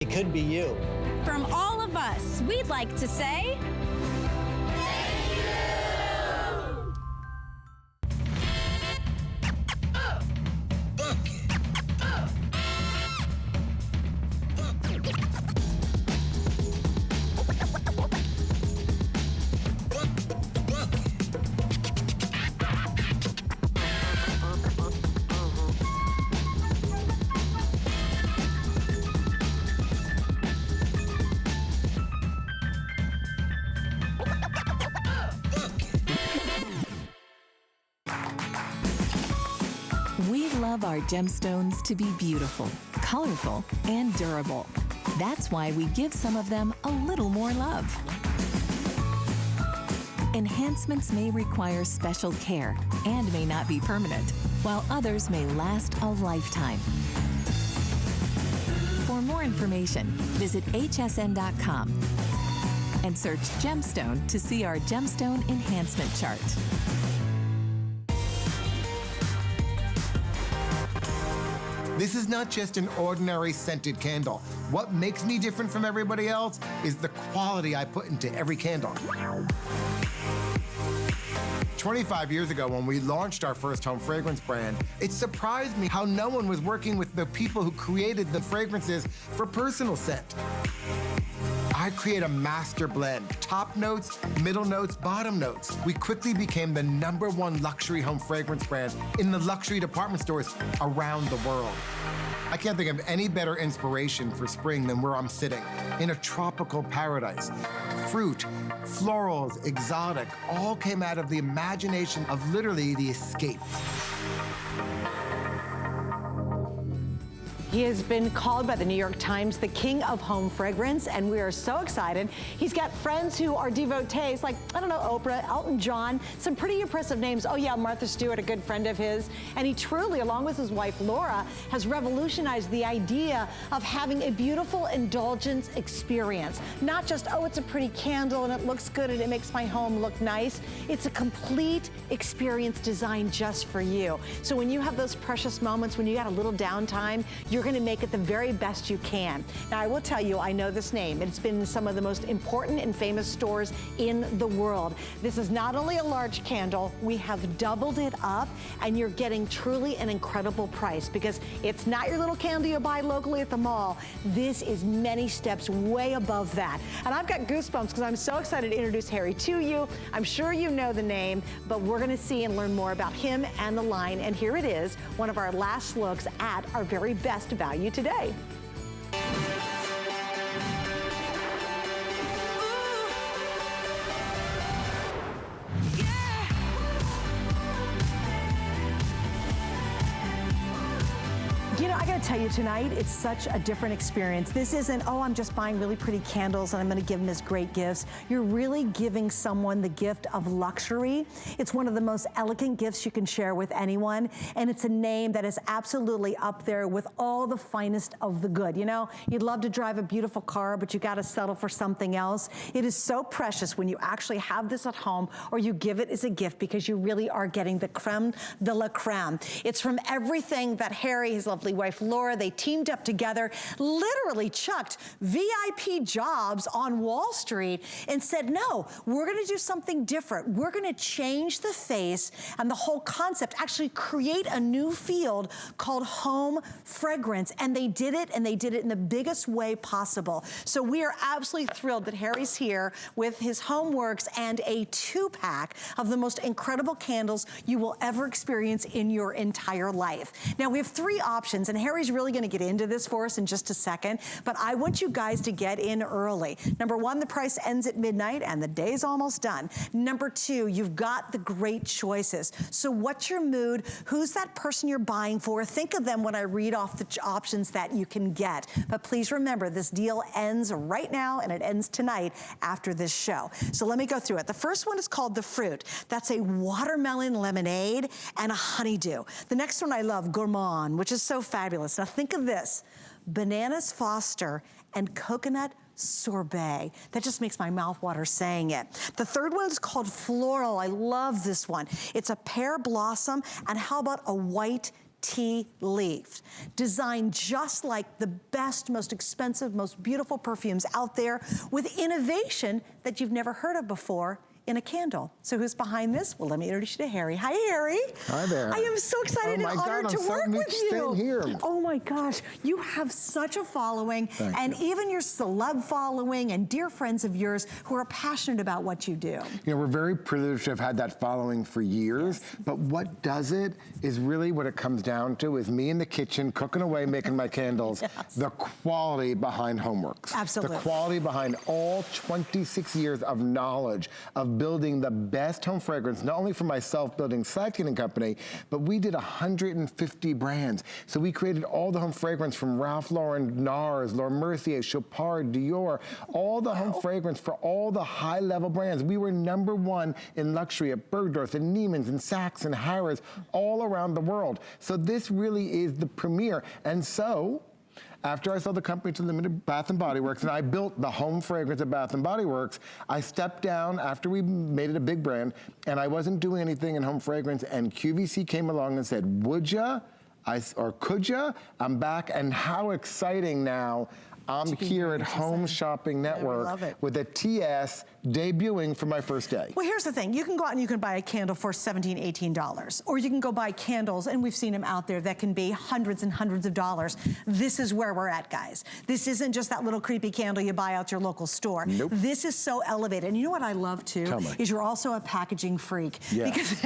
It could be you. From all of us, we'd like to say... We love our gemstones to be beautiful, colorful, and durable. That's why we give some of them a little more love. Enhancements may require special care and may not be permanent, while others may last a lifetime. For more information, visit hsn.com and search gemstone to see our gemstone enhancement chart. This is not just an ordinary scented candle. What makes me different from everybody else is the quality I put into every candle. 25 years ago, when we launched our first home fragrance brand, it surprised me how no one was working with the people who created the fragrances for personal scent. I create a master blend, top notes, middle notes, bottom notes. We quickly became the #1 luxury home fragrance brand in the luxury department stores around the world. I can't think of any better inspiration for spring than where I'm sitting, in a tropical paradise. Fruit, florals, exotic, all came out of the imagination of literally the escape. He has been called by the New York Times the king of home fragrance, and we are so excited. He's got friends who are devotees, like, I don't know, Oprah, Elton John, some pretty impressive names. Oh yeah, Martha Stewart, a good friend of his. And he truly, along with his wife Laura, has revolutionized the idea of having a beautiful indulgence experience. Not just, oh, it's a pretty candle and it looks good and it makes my home look nice. It's a complete experience designed just for you. So when you have those precious moments, when you got a little downtime, you're gonna make it the very best you can. Now, I will tell you, I know this name. It's been in some of the most important and famous stores in the world. This is not only a large candle, we have doubled it up, and you're getting truly an incredible price, because it's not your little candle you buy locally at the mall. This is many steps way above that. And I've got goosebumps because I'm so excited to introduce Harry to you. I'm sure you know the name, but we're gonna see and learn more about him and the line. And here it is, one of our last looks at our very best value today. You know, I gotta tell you tonight, it's such a different experience. This isn't, oh, I'm just buying really pretty candles and I'm gonna give them as great gifts. You're really giving someone the gift of luxury. It's one of the most elegant gifts you can share with anyone, and it's a name that is absolutely up there with all the finest of the good. You know, you'd love to drive a beautiful car, but you gotta settle for something else. It is so precious when you actually have this at home or you give it as a gift, because you really are getting the creme de la creme. It's from everything that Harry, his lovely wife Laura, they teamed up together, literally chucked VIP jobs on Wall Street and said, no, we're gonna do something different. We're gonna change the face and the whole concept, actually create a new field called home fragrance. And they did it, and they did it in the biggest way possible. So we are absolutely thrilled that Harry's here with his Homeworks and a 2-pack of the most incredible candles you will ever experience in your entire life. Now, we have 3 options, and Harry's really gonna get into this for us in just a second, but I want you guys to get in early. Number 1, the price ends at midnight and the day's almost done. Number 2, you've got the great choices. So what's your mood? Who's that person you're buying for? Think of them when I read off the options that you can get. But please remember, this deal ends right now, and it ends tonight after this show. So let me go through it. The first one is called the Fruit. That's a watermelon lemonade and a honeydew. The next one I love, Gourmand, which is so fabulous. Now think of this, bananas Foster and coconut sorbet. That just makes my mouth water saying it. The third one is called Floral. I love this one. It's a pear blossom, and how about a white tea leaf. Designed just like the best, most expensive, most beautiful perfumes out there with innovation that you've never heard of before in a candle. So who's behind this? Well, let me introduce you to Harry. Hi, Harry. Hi there. I am so excited and honored to work with you. Same here. Oh my gosh, you have such a following. Thank you. Even your celeb following and dear friends of yours who are passionate about what you do. You know, we're very privileged to have had that following for years, but what does it is really what it comes down to is me in the kitchen cooking away, making my candles, the quality behind Homeworks. Absolutely. The quality behind all 26 years of knowledge of building the best home fragrance, not only for myself building StayConnected Company, but we did 150 brands. So we created all the home fragrance from Ralph Lauren, NARS, Laura Mercier, Chopard, Dior, all the home fragrance for all the high-level brands. We were #1 in luxury at Bergdorf and Neiman's and Saks and Harrods all around the world. So this really is the premiere. And so, after I sold the company to Limited Bath & Body Works and I built the home fragrance of Bath & Body Works, I stepped down after we made it a big brand and I wasn't doing anything in home fragrance, and QVC came along and said, would ya? Or could ya? I'm back, and how exciting now. I'm here at Home Shopping Network with a TS debuting for my first day. Well, here's the thing. You can go out and you can buy a candle for $17, $18. Or you can go buy candles, and we've seen them out there, that can be hundreds and hundreds of dollars. This is where we're at, guys. This isn't just that little creepy candle you buy out your local store. Nope. This is so elevated. And you know what I love, too? Tell me. Is you're also a packaging freak. Yes.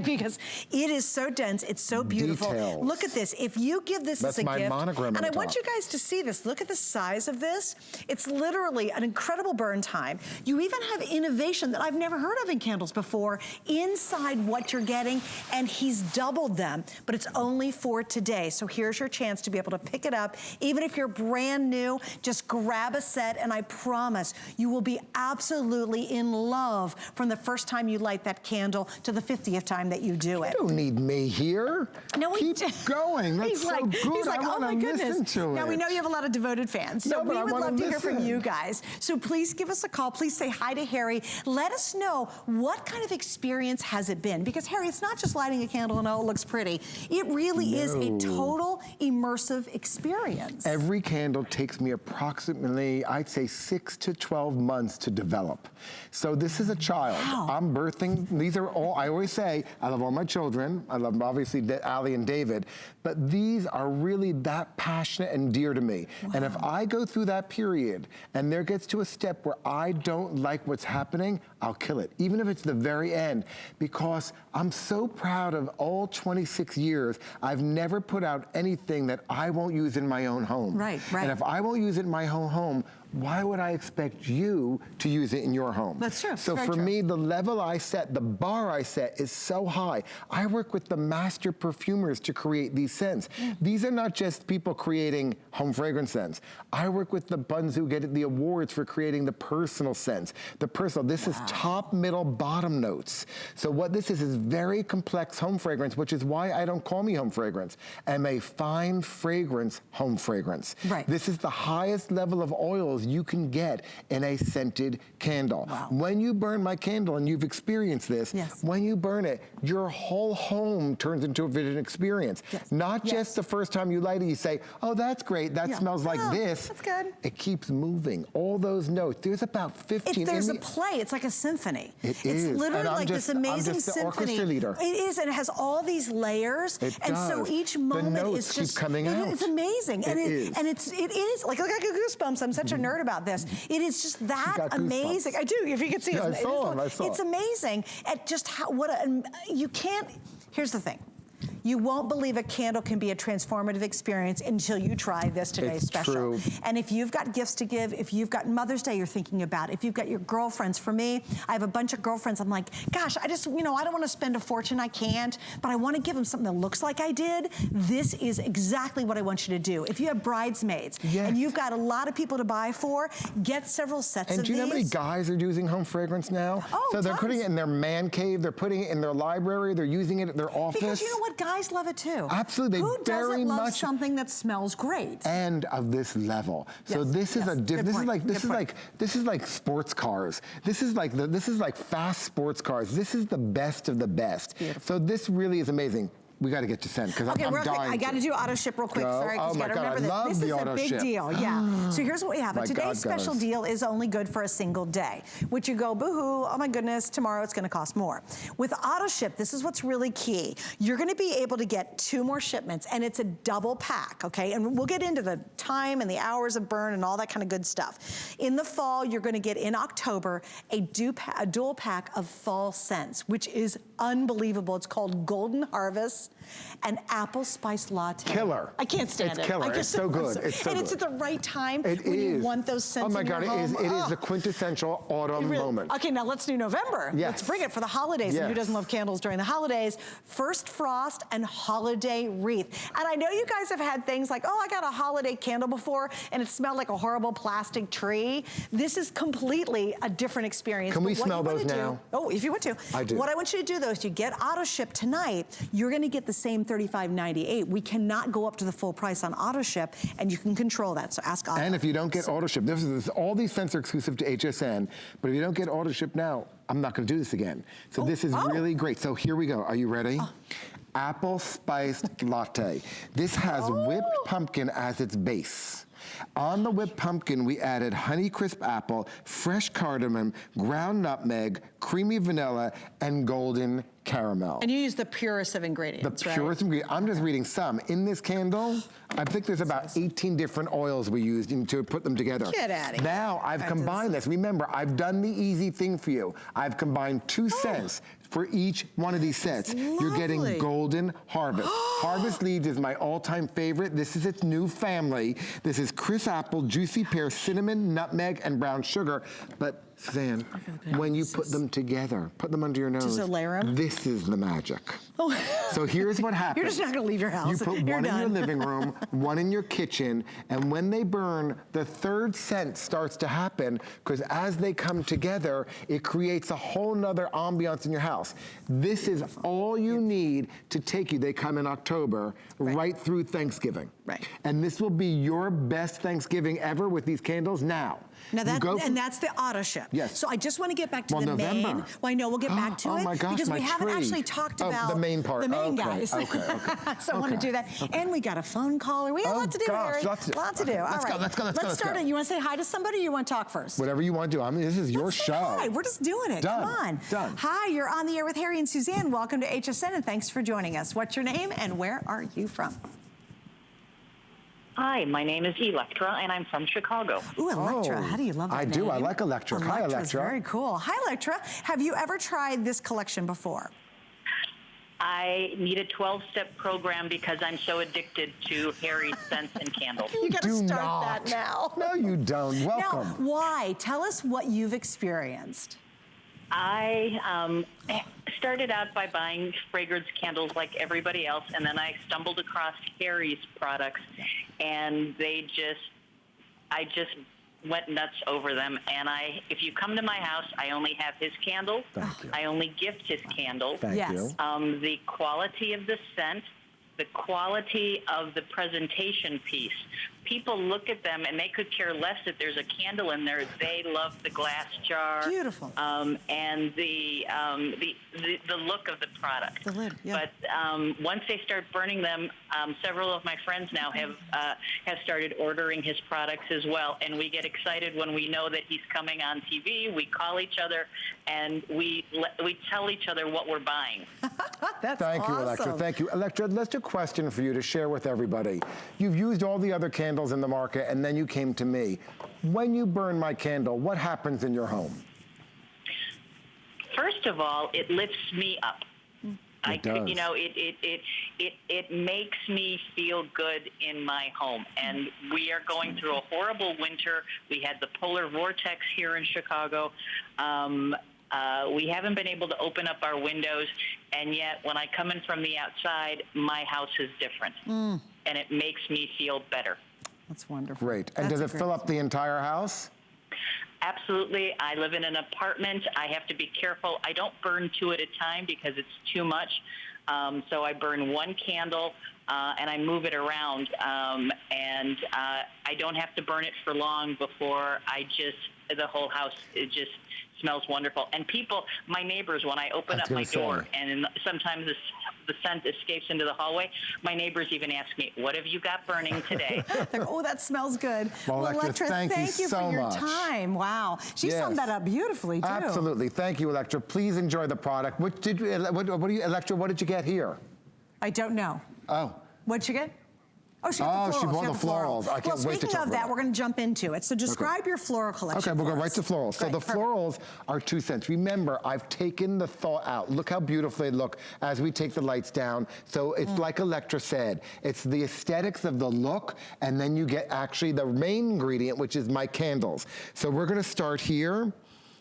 Because it is so dense. It's so beautiful. Details. Look at this. If you give this as a gift. That's my monogram and I on want top. you guys to see this. Look at the size of this. It's literally an incredible burn time. You even have innovation that I've never heard of in candles before inside what you're getting, and he's doubled them, but it's only for today. So here's your chance to be able to pick it up. Even if you're brand new, just grab a set, and I promise you will be absolutely in love from the first time you light that candle to the 50th time that you do it. You don't need me here. No, Keep going. That's he's so like, good. He's like, I oh my goodness. Listen to now it. we know you have a lot of devoted fans, so No, we would love to hear from listen. you guys. So please give us a call. Please say hi to Harry. Let us know what kind of experience has it been, because Harry, it's not just lighting a candle and oh, it looks pretty. It really is a total immersive experience. Every candle takes me approximately, I'd say 6 to 12 months to develop. So this is a child. Wow. I'm birthing, these are all, I always say, I love all my children. I love obviously Allie and David, but these are really that passionate and dear to me. Wow. And if I go through that period and there gets to a step where I don't like what's happening, I'll kill it, even if it's the very end, because I'm so proud of all 26 years. I've never put out anything that I won't use in my own home. Right. And if I won't use it in my own home, why would I expect you to use it in your home? That's true. So for me, the level I set, the bar I set is so high. I work with the master perfumers to create these scents. These are not just people creating home fragrance scents. I work with the ones who get the awards for creating the personal scents. The personal, this is top, middle, bottom notes. So what this is very complex home fragrance, which is why I don't call me home fragrance. I'm a fine fragrance home fragrance. Right. This is the highest level of oils you can get in a scented candle. Wow. When you burn my candle, and you've experienced this, when you burn it, your whole home turns into a vivid experience. Not just the first time you light it, you say, oh, that's great, that smells like this. That's good. It keeps moving. All those notes, there's about 15. There's a play, it's like a symphony. It's literally like this amazing I'm just the symphony. orchestra leader. It is, and it has all these layers. And so each moment the is notes just keep coming out. It's amazing. It is like I got goosebumps. I'm such a nerd about this. It is just that amazing. I do, if you can see it. I saw it. It's amazing at just how, you can't, here's the thing. You won't believe a candle can be a transformative experience until you try this today's special. True. And if you've got gifts to give, if you've got Mother's Day you're thinking about, if you've got your girlfriends, for me, I have a bunch of girlfriends, I'm like, gosh, I just, I don't want to spend a fortune, I can't, but I want to give them something that looks like I did. This is exactly what I want you to do. If you have bridesmaids and you've got a lot of people to buy for, get several sets of these. And do you know how many guys are using home fragrance now? Oh, so they're putting it in their man cave, they're putting it in their library, they're using it at their office. Because you know what, guys love it too. Absolutely, Who very doesn't love much something that smells great? And of this level. So this is this is like sports cars. This is like fast sports cars. This is the best of the best. Beautiful. So this really is amazing. we got to get to send because Okay, I'm real quick, dying. I got to do auto ship real quick. Go. Sorry, because Oh you my got to God, remember I love this. This the is a auto big ship. deal. Yeah. So here's what we have. My Today's God, special goes. deal is only good for a single day, which you go, boo-hoo, oh my goodness, tomorrow it's going to cost more. With auto ship, this is what's really key. You're going to be able to get 2 more shipments, and it's a double pack, okay? And we'll get into the time and the hours of burn and all that kind of good stuff. In the fall, you're going to get in October a dual pack of fall scents, which is unbelievable. It's called Golden Harvest and Apple Spice Latte. Killer. I can't stand it. It's killer. I It's just so good. and It's so it's good. at the right time It when is. you want those scents Oh my in God, your home. it is the quintessential autumn moment. Okay, now let's do November. Yes. Let's bring it for the holidays. Yes. And who doesn't love candles during the holidays? First Frost and Holiday Wreath. And I know you guys have had things like, oh, I got a holiday candle before and it smelled like a horrible plastic tree. This is completely a different experience. Can we But what smell you wanna those do- now? Oh, if you want to. I do. What I want you to do though is you get auto ship tonight, you're gonna get the same $35.98. We cannot go up to the full price on auto ship, and you can control that. So ask auto. And if you don't get auto ship, all these scents are exclusive to HSN, but if you don't get auto ship now, I'm not gonna do this again. So this is really great. So here we go. Are you ready? Apple spiced latte. This has whipped pumpkin as its base. On the whipped pumpkin, we added Honeycrisp apple, fresh cardamom, ground nutmeg, creamy vanilla, and golden caramel. And you use the purest of ingredients, The purest ingredient. I'm just reading some. In this candle, I think there's about 18 different oils we used to put them together. Get out of here. Now I've combined this. Remember, I've done the easy thing for you. I've combined 2 scents for each one of these sets. You're getting Golden Harvest. Harvest Leaves is my all-time favorite. This is its new family. This is crisp apple, juicy pear, cinnamon, nutmeg, and brown sugar. But Suzanne, when you put them together, put them under your nose. Just a layer 'em? This is the magic. So here's what happens. You're just not gonna leave your house. You put You're one in your done. living room, one in your kitchen, and when they burn, the third scent starts to happen, because as they come together, it creates a whole nother ambiance in your house. This is all you need to take you. They come in October, right through Thanksgiving. Right. And this will be your best Thanksgiving ever with these candles now. Now that's the auto ship. Yes. So I just want to get back to the November. main. Well, I know we'll get back to it. Oh my gosh, because my we haven't tree. actually talked about the main part. The main Okay, guys. okay. So I want to do that. And we got a phone caller. We got a lot to do, Harry. Lots to do. All right. Let's go. Let's start it. You want to say hi to somebody, or you want to talk first? Whatever you want to do. I mean, this is your show. Hi, we're just doing it. Done. Come on. Done. Hi, you're on the air with Harry and Suzanne. Welcome to HSN, and thanks for joining us. What's your name, and where are you from? Hi, my name is Electra, and I'm from Chicago. Ooh, Electra. How do you love that I name? do. I like Electra. Hi, Electra's Electra. very cool. Hi, Electra. Have you ever tried this collection before? I need a 12-step program because I'm so addicted to Harry's scents and candles. You got to Do start not. that now. No, you don't. Welcome. Now, why? Tell us what you've experienced. I started out by buying fragrance candles like everybody else, and then I stumbled across Harry's products, and I just went nuts over them. And if you come to my house, I only have his candles. Thank you. I only gift his candles. Thank Yes. you. The quality of the scent, the quality of the presentation piece. People look at them and they could care less if there's a candle in there. They love the glass jar. Beautiful. And the look of the product. The lid, yeah. But once they start burning them, several of my friends now have started ordering his products as well. And we get excited when we know that he's coming on TV. We call each other and we tell each other what we're buying. That's Thank you, awesome. Electra. Thank you. Electra, let's do a question for you to share with everybody. You've used all the other candles in the market, and then you came to me. When you burn my candle, what happens in your home? First of all, it lifts me up. It does. You know, it makes me feel good in my home. And we are going through a horrible winter. We had the polar vortex here in Chicago. We haven't been able to open up our windows, and yet when I come in from the outside, my house is different, and it makes me feel better. That's wonderful. Great. And does it fill up the entire house? Absolutely. I live in an apartment. I have to be careful. I don't burn 2 at a time because it's too much. So I burn 1 candle and I move it around. And I don't have to burn it for long before the whole house, it just smells wonderful. And people, my neighbors, when I open up my door, and sometimes the scent escapes into the hallway. My neighbors even ask me, what have you got burning today? Like, oh, that smells good. Well, Electra, thank you so for your much. time. Wow. She summed that up beautifully, too. Absolutely. Thank you, Electra. Please enjoy the product. Electra, what did you get here? I don't know. Oh. What'd you get? Oh, she got the florals. She bought the florals. I can't wait to talk about speaking of that, we're going to jump into it. So describe your floral collection. Okay, we'll go right to florals. So the florals are 2 cents. Remember, I've taken the thought out. Look how beautiful they look as we take the lights down. So it's like Electra said, it's the aesthetics of the look, and then you get actually the main ingredient, which is my candles. So we're going to start here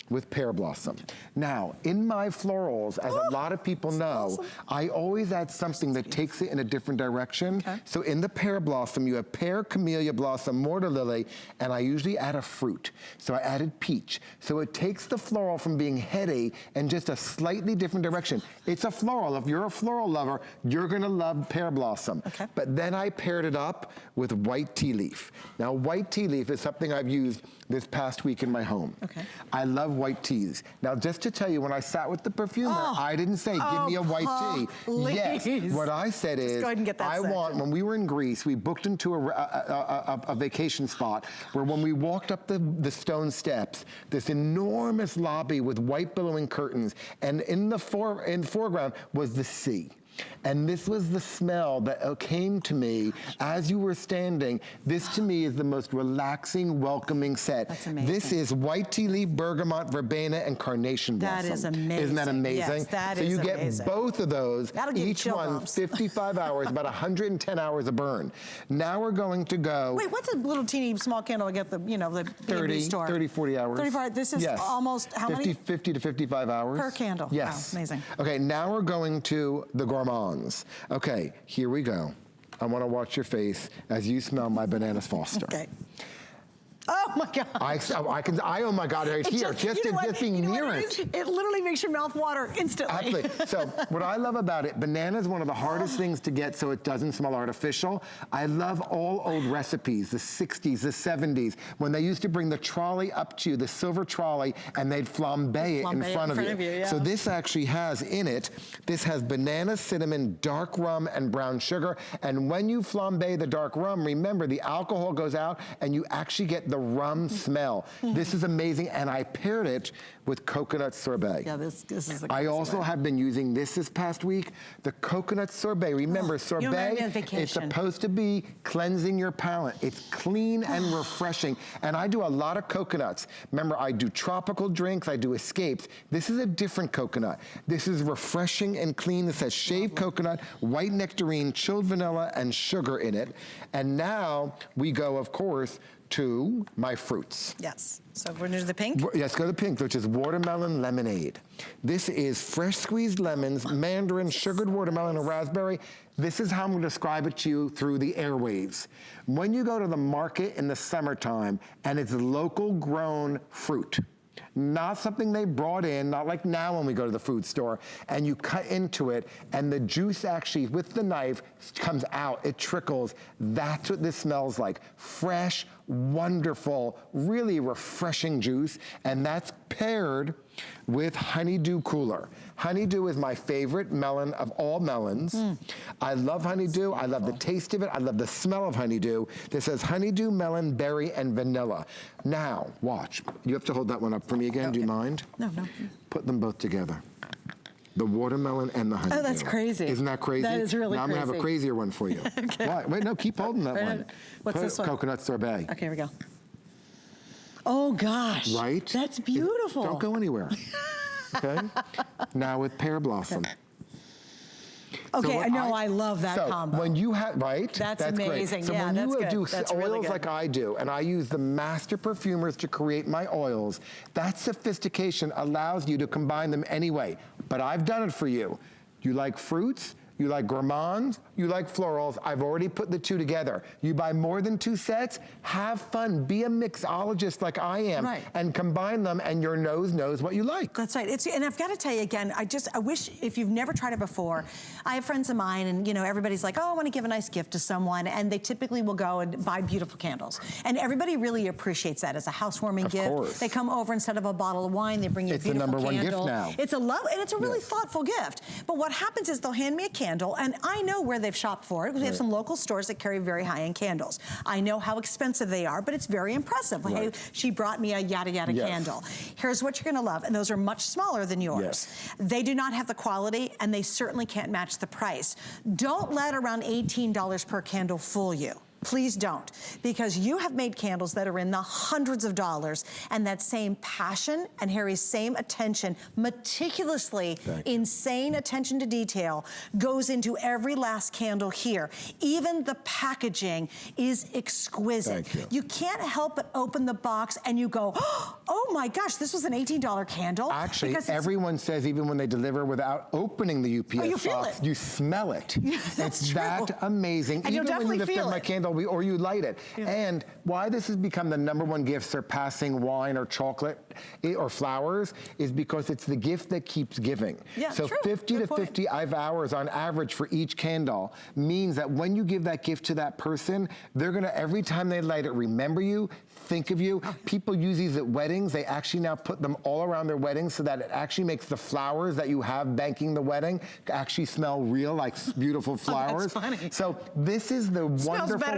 with pear blossom. Now, in my florals, as a lot of people know, I always add something that takes it in a different direction. Okay. So in the pear blossom, you have pear, camellia blossom, mortar lily, and I usually add a fruit. So I added peach. So it takes the floral from being heady and just a slightly different direction. It's a floral. If you're a floral lover, you're gonna love pear blossom. Okay. But then I paired it up with white tea leaf. Now, white tea leaf is something I've used this past week in my home. Okay. I love white teas. Now, just to tell you, when I sat with the perfumer, I didn't say, give me a white tea. Yes, what I said is, when we were in Greece, we booked into a vacation spot where when we walked up the stone steps, this enormous lobby with white billowing curtains, and in the foreground was the sea. And this was the smell that came to me as you were standing. This to me is the most relaxing, welcoming set. That's amazing. This is white tea leaf, bergamot, verbena, and carnation blossom. That is amazing. Isn't that amazing? Yes, that is amazing. So you get both of those, each one 55 hours, about 110 hours of burn. Now we're going to go. Wait, what's a little teeny small candle I get the 30, 40 hours. 35, this is almost how many? 50 to 55 hours. Per candle. Yes. Wow, amazing. Okay, now we're going to the gourmand. Okay, here we go. I want to watch your face as you smell my Bananas Foster. Okay. Oh my God. Oh my God, right here, just being near it. It literally makes your mouth water instantly. Absolutely. So what I love about it, banana is one of the hardest things to get so it doesn't smell artificial. I love all old recipes, the 60s, the 70s, when they used to bring the trolley up to you, the silver trolley, and they'd flambe it in front of you. Yeah. So this actually has in it, this has banana, cinnamon, dark rum, and brown sugar. And when you flambe the dark rum, remember the alcohol goes out and you actually get the rum smell. This is amazing, and I paired it with coconut sorbet. Yeah, this is I also have been using this past week, the coconut sorbet. Remember, sorbet, it's supposed to be cleansing your palate. It's clean and refreshing, and I do a lot of coconuts. Remember, I do tropical drinks, I do escapes. This is a different coconut. This is refreshing and clean. This has shaved coconut, white nectarine, chilled vanilla, and sugar in it. And now we go, of course, to my fruits. Yes. So we're going to do the pink? Yes, go to the pink, which is watermelon lemonade. This is fresh squeezed lemons, mandarin, sugared watermelon, and raspberry. This is how I'm going to describe it to you through the airwaves. When you go to the market in the summertime and it's local grown fruit, not something they brought in, not like now when we go to the food store, and you cut into it, and the juice actually, with the knife, comes out, it trickles. That's what this smells like. Fresh, wonderful, really refreshing juice, and that's paired with honeydew cooler. Honeydew is my favorite melon of all melons. I love honeydew. I love the taste of it. I love the smell of honeydew. This says honeydew, melon, berry, and vanilla. Now, watch. You have to hold that one up for me again. Okay. Do you mind? No. Put them both together. The watermelon and the honeydew. Oh, that's crazy. Isn't that crazy? That is really crazy. Now I'm going to have a crazier one for you. Okay. Why? Wait, no, keep holding that one. What's this one? Coconut sorbet. Okay, here we go. Oh, gosh. Right? That's beautiful. Don't go anywhere. Okay? Now with pear blossom. Okay, so I love that combo. When you have, that's amazing. Great. So when you do oils like I do, and I use the master perfumers to create my oils, that sophistication allows you to combine them anyway. But I've done it for you. You like fruits? You like gourmands, you like florals. I've already put the two together. You buy more than 2 sets, have fun, be a mixologist like I am, and combine them, and your nose knows what you like. That's right. And I've got to tell you again, I wish, if you've never tried it before, I have friends of mine, and everybody's like, oh, I want to give a nice gift to someone, and they typically will go and buy beautiful candles. And everybody really appreciates that as a housewarming gift. Course. They come over, instead of a bottle of wine, they bring you a beautiful candle. It's the number one gift now. It's a love, and it's a really thoughtful gift. But what happens is they'll hand me a candle, candle, and I know where they've shopped for it, because we have some local stores that carry very high-end candles. I know how expensive they are, but it's very impressive. Hey, she brought me a yada yada candle. Here's what you're gonna love, and those are much smaller than yours. They do not have the quality, and they certainly can't match the price. Don't let around $18 per candle fool you. Please don't, because you have made candles that are in the hundreds of dollars, and that same passion and Harry's same attention, meticulously insane attention to detail, goes into every last candle here. Even the packaging is exquisite. You can't help but open the box and you go, oh my gosh, this was an $18 candle. Actually, everyone says even when they deliver without opening the UPS box, you smell it. It's that amazing. And even when you lift up my candle, or you light it. And why this has become the #1 gift, surpassing wine or chocolate or flowers, is because it's the gift that keeps giving. So 50 to 55 hours on average for each candle means that when you give that gift to that person, they're gonna, every time they light it, remember you, think of you. People use these at weddings. They actually now put them all around their weddings so that it actually makes the flowers that you have banking the wedding actually smell real, like beautiful flowers. That's funny. So this is the wonderful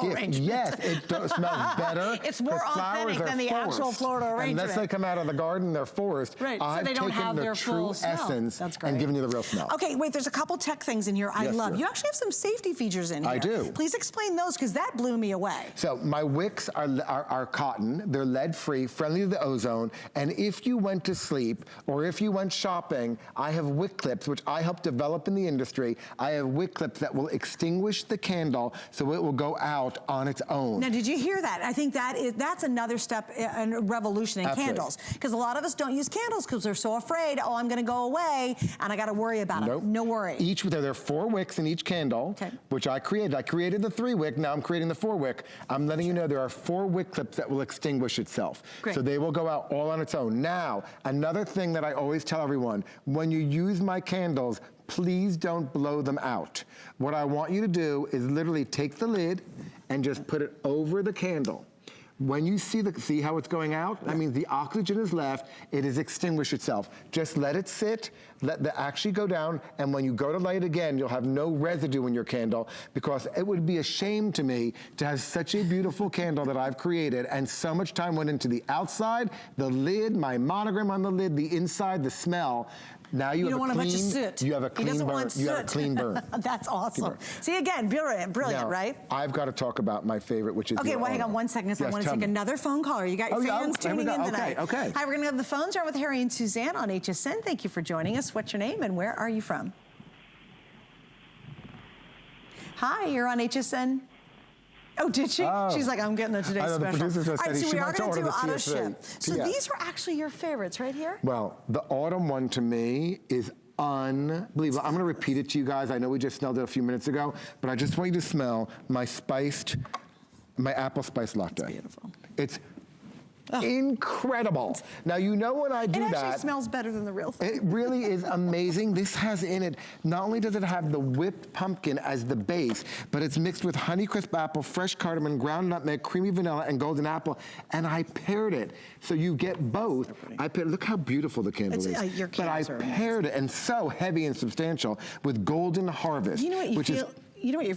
gift. Yes, it smells better. It's more authentic than the actual floral arrangement. Unless they come out of the garden, they're forced. So they don't have their true essence and given you the real smell. Okay, wait, there's a couple tech things in here I love. You actually have some safety features in here. I do. Please explain those, because that blew me away. So my wicks are cotton. They're lead-free, friendly to the ozone, and if you went to sleep or if you went shopping, I have wick clips, which I helped develop in the industry. I have wick clips that will extinguish the candle so it will go out on its own. Now, did you hear that? I think that's another step in revolution in candles, because a lot of us don't use candles because they're so afraid, oh, I'm gonna go away and I gotta worry about it. No worry. There are 4 wicks in each candle, which I created. I created the 3 wick, now I'm creating the 4 wick. I'm letting you know there are 4 wick clips that will extinguish itself. So they will go out all on its own. Now, another thing that I always tell everyone, when you use my candles, please don't blow them out. What I want you to do is literally take the lid and just put it over the candle. When you see how it's going out, that means the oxygen is left, it has extinguished itself. Just let it sit, let the actually go down, and when you go to light again, you'll have no residue in your candle, because it would be a shame to me to have such a beautiful candle that I've created, and so much time went into the outside, the lid, my monogram on the lid, the inside, the smell. Now you have a clean burn. That's awesome. See, again, brilliant, now, right? I've got to talk about my favorite, which is well, hang on 1 second. I want to take another phone caller. You got your fans tuning in tonight. Okay. Hi, we're going to have the phones on with Harry and Suzanne on HSN. Thank you for joining us. What's your name and where are you from? Hi, you're on HSN. Oh, did she? She's like, I'm getting the Today Special. The producer just said so we are going to do auto TS3. ship. So these were actually your favorites right here? Well, the autumn one to me is unbelievable. I'm going to repeat it to you guys. I know we just smelled it a few minutes ago, but I just want you to smell my apple spice latte. It's beautiful. It's incredible. Now, you know when I do that. It actually smells better than the real thing. It really is amazing. This has in it, not only does it have the whipped pumpkin as the base, but it's mixed with Honeycrisp apple, fresh cardamom, ground nutmeg, creamy vanilla, and golden apple. And I paired it. So you get both. Look how beautiful the candle is. But I paired it, and so heavy and substantial, with Golden Harvest. You know what you feel? You know what you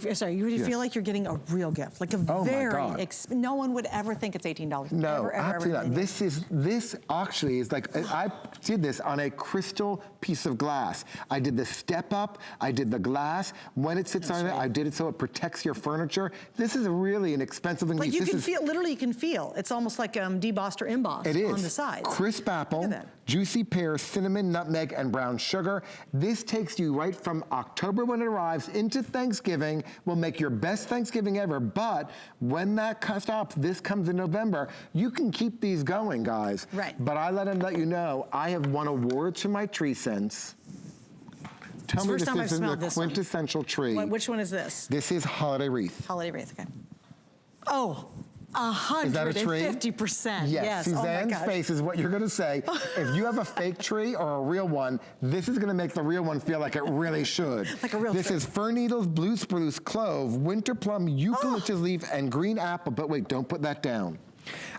feel like you're getting a real gift, like a very, no one would ever think it's $18. No, absolutely not. This actually is like, I did this on a crystal piece of glass. I did the step up, I did the glass. When it sits on it, I did it so it protects your furniture. This is really an expensive thing. Like you can feel, literally you can feel. It's almost like debossed or embossed on the sides. Crisp apple, juicy pear, cinnamon, nutmeg, and brown sugar. This takes you right from October when it arrives into Thanksgiving. Will make your best Thanksgiving ever, but when that stops, this comes in November, you can keep these going, guys. But I let you know, I have won awards for my tree scents. Tell me this is the quintessential tree. Which one is this? This is Holiday Wreath. Holiday Wreath, okay. Oh. 150%. Is that a tree? Yes. Suzanne's face is what you're going to say. If you have a fake tree or a real one, this is going to make the real one feel like it really should. Like a real This is fir needles, blue spruce, clove, winter plum, eucalyptus leaf, and green apple. But wait, don't put that down.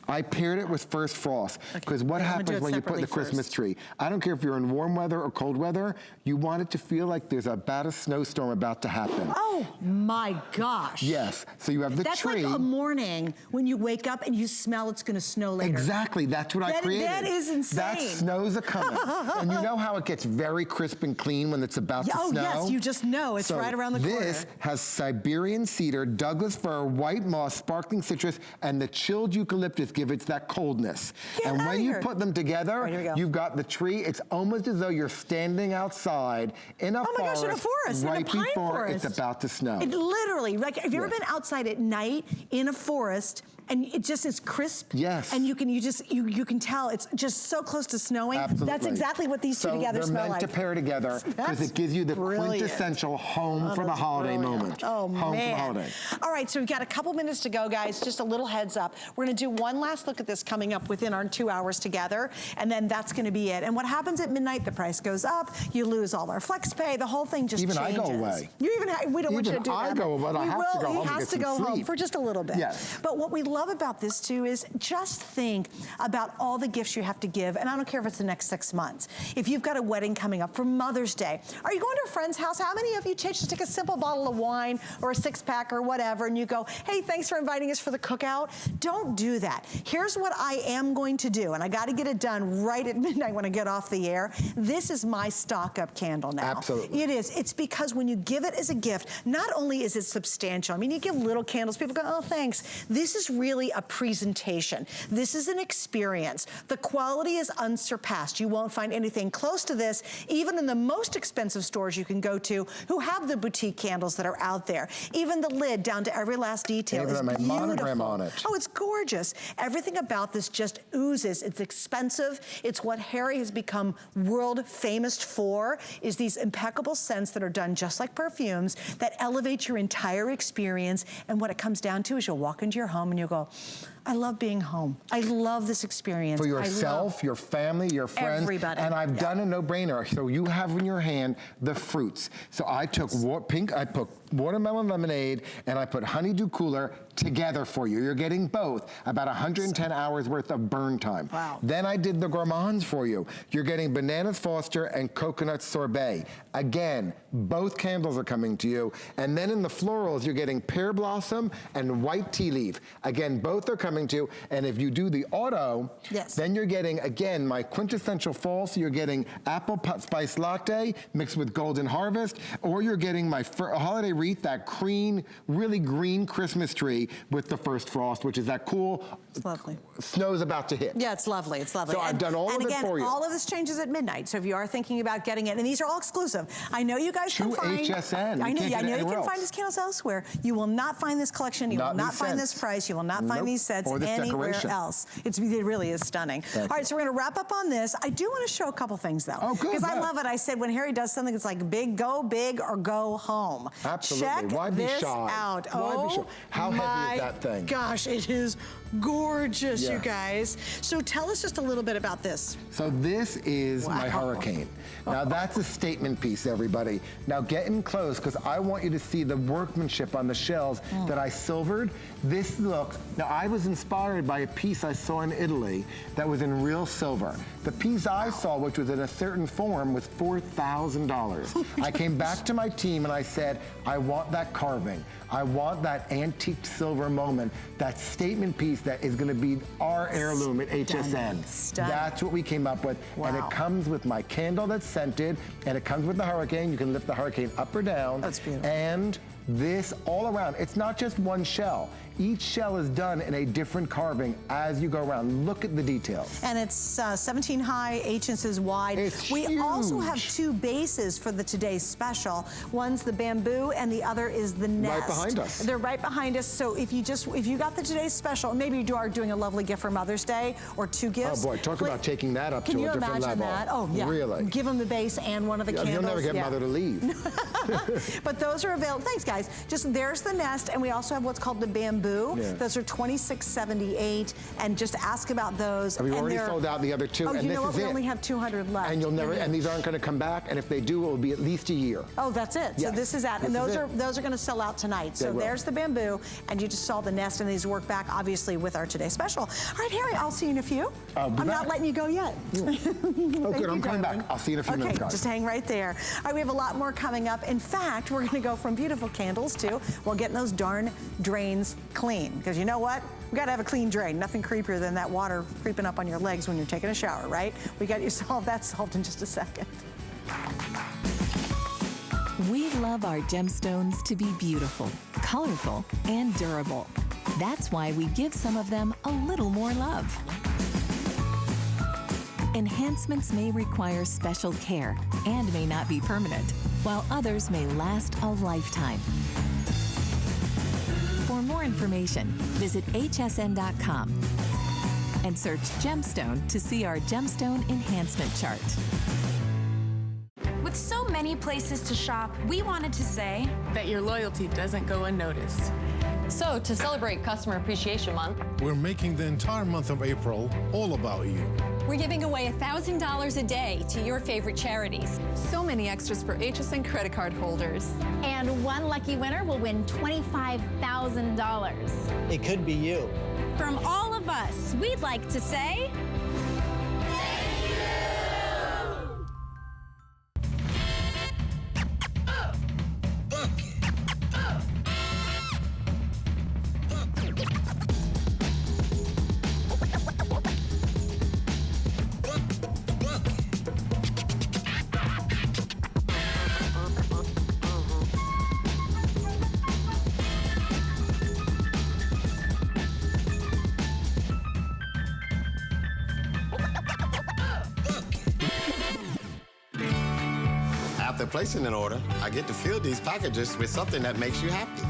I paired it with first frost, because what happens when you put the Christmas tree? I don't care if you're in warm weather or cold weather, you want it to feel like there's about a snowstorm about to happen. Oh my gosh. Yes, so you have the tree. That's like a morning when you wake up and you smell it's gonna snow later. Exactly, that's what I created. That is insane. That snow's a-coming. And you know how it gets very crisp and clean when it's about to snow? Oh yes, you just know, it's right around the corner. This has Siberian cedar, Douglas fir, white moss, sparkling citrus, and the chilled eucalyptus give it that coldness. And when you put them together, you've got the tree. It's almost as though you're standing outside in a forest, in a forest, right in a pine before forest. it's about to snow. It literally, like, have you ever been outside at night in a forest and it just is crisp? Yes. And you can tell it's just so close to snowing. Absolutely. That's exactly what these two together smell like. They're meant to pair together because it gives you the quintessential home for the holiday moment. Oh, home for the holiday. All right, so we've got a couple minutes to go, guys. Just a little heads up. We're gonna do one last look at this coming up within our 2 hours together, and then that's gonna be it. And what happens at midnight, the price goes up, you lose all our flex pay, the whole thing just changes. Even I go away. We don't want you to do that. I go, but I have to go home and get some sleep. He has to go home for just a little bit. Yes. But what we love about this too is just think about all the gifts you have to give, and I don't care if it's the next 6 months. If you've got a wedding coming up for Mother's Day, are you going to a friend's house? How many of you just take a simple bottle of wine or a 6-pack or whatever, and you go, hey, thanks for inviting us for the cookout? Don't do that. Here's what I am going to do, and I got to get it done right at midnight when I get off the air. This is my stock-up candle now. Absolutely. It is. It's because when you give it as a gift, not only is it substantial, I mean, you give little candles, people go, oh, thanks. This is really a presentation. This is an experience. The quality is unsurpassed. You won't find anything close to this, even in the most expensive stores you can go to who have the boutique candles that are out there. Even the lid down to every last detail is beautiful. Monogram on it. Oh, it's gorgeous. Everything about this just oozes. It's expensive. It's what Harry has become world famous for, is these impeccable scents that are done just like perfumes that elevate your entire experience. And what it comes down to is you'll walk into your home and you'll go, I love being home. I love this experience. For yourself, your family, your friends. Everybody. And I've done a no-brainer. So you have in your hand the fruits. So I took I put watermelon lemonade and I put honeydew cooler together for you. You're getting both, about 110 hours worth of burn time. Wow. Then I did the gourmands for you. You're getting bananas Foster and coconut sorbet. Again, both candles are coming to you. And then in the florals, you're getting pear blossom and white tea leaf. Again, both are coming to you. And if you do the auto, then you're getting, again, my quintessential fall. So you're getting apple spice latte mixed with golden harvest, or you're getting my holiday wreath, that really green Christmas tree with the first frost, which is that cool, it's lovely. Snow's about to hit. Yeah, it's lovely, it's lovely. So I've done all of it for you. And again, all of this changes at midnight, so if you are thinking about getting it, and these are all exclusive. I know you guys can find... HSN. I know you can find these candles elsewhere. You will not find this collection, you will not find this price, you will not find these sets anywhere else. It really is stunning. All right, so we're gonna wrap up on this. I do wanna show a couple things though. Oh, good. Because I love it. I said when Harry does something, it's like go big or go home. Absolutely. Check Why be this shy? out. Why be shy? How heavy is that thing? Gosh, it is gorgeous, you guys. So tell us just a little bit about this. So this is my Hurricane. Now that's a statement piece, everybody. Now get in close, because I want you to see the workmanship on the shells that I silvered. This looks, now I was inspired by a piece I saw in Italy that was in real silver. The piece I saw, which was in a certain form, was $4,000. I came back to my team and I said, I want that carving. I want that antique silver moment, that statement piece that is gonna be our heirloom at HSN. Stunning. That's what we came up with. Wow. And it comes with my candle that's scented, and it comes with the Hurricane. You can lift the Hurricane up or down. That's beautiful. And this all around, it's not just one shell. Each shell is done in a different carving as you go around. Look at the details. And it's 17 high, 8 inches wide. It's we huge. also have 2 bases for the today's special. One's the bamboo and the other is the nest. Right behind us. They're right behind us. So if you got the today's special, maybe you are doing a lovely gift for Mother's Day or 2 gifts. Oh boy, talk about taking that up to a different level. Can you imagine that? Oh yeah. Really? Give them the base and one of the candles. You'll never get Mother to leave. But those are available. Thanks guys. Just there's the nest, and we also have what's called the bamboo bamboo. Yeah. Those are $26.78, and just ask about those. We've already sold out the other two, and you know what? We it. only have 200 left. And you'll never, and these aren't going to come back, and if they do, it will be at least a year. Oh, that's it. Yes. So this is that, and those are going to sell out tonight. So there's the bamboo, and you just saw the nest, and these work back obviously with our Today Special. All right, Harry, I'll see you in a few. I'm not letting you go yet. Oh, good. I'm coming back. I'll see you in a few minutes, guys. Just hang right there. All right, we have a lot more coming up. In fact, we're going to go from beautiful candles to, well, getting those darn drains clean. Because you know what? We got to have a clean drain. Nothing creepier than that water creeping up on your legs when you're taking a shower, right? We got you that solved in just a second. We love our gemstones to be beautiful, colorful, and durable. That's why we give some of them a little more love. Enhancements may require special care and may not be permanent, while others may last a lifetime. For more information, visit hsn.com and search gemstone to see our gemstone enhancement chart. With so many places to shop, we wanted to say that your loyalty doesn't go unnoticed. So, to celebrate Customer Appreciation Month, we're making the entire month of April all about you. We're giving away $1,000 a day to your favorite charities. So many extras for HSN credit card holders. And one lucky winner will win $25,000. It could be you. From all of us, we'd like to say... After placing an order, I get to fill these packages with something that makes you happy.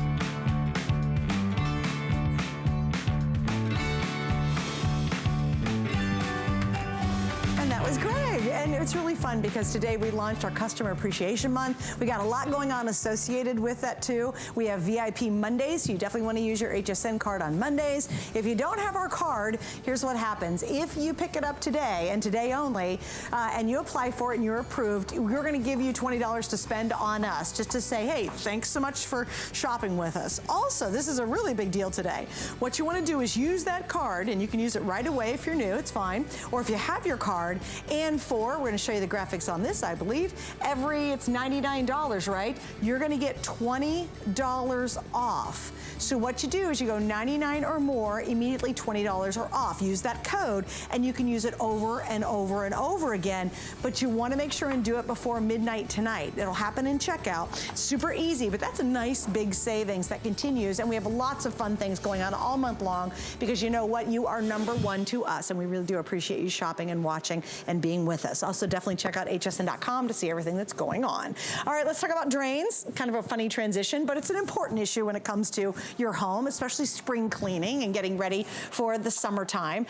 And that was Greg. And it's really fun because today we launched our Customer Appreciation Month. We got a lot going on associated with that too. We have VIP Mondays, so you definitely want to use your HSN card on Mondays. If you don't have our card, here's what happens. If you pick it up today and today only, and you apply for it and you're approved, we're going to give you $20 to spend on us, just to say, hey, thanks so much for shopping with us. Also, this is a really big deal today. What you want to do is use that card, and you can use it right away if you're new, it's fine. Or if you have your card, and we're going to show you the graphics on this, I believe. It's $99, right? You're going to get $20 off. So what you do is you go 99 or more, immediately $20 are off. Use that code, and you can use it over and over and over again, but you want to make sure and do it before midnight tonight. It'll happen in checkout. Super easy, but that's a nice big savings that continues, and we have lots of fun things going on all month long, because you know what? You are #1 to us, and we really do appreciate you shopping and watching and being with us. Also, definitely check out hsn.com to see everything that's going on. All right, let's talk about drains. Kind of a funny transition, but it's an important issue when it comes to your home, especially spring cleaning and getting ready for the summertime.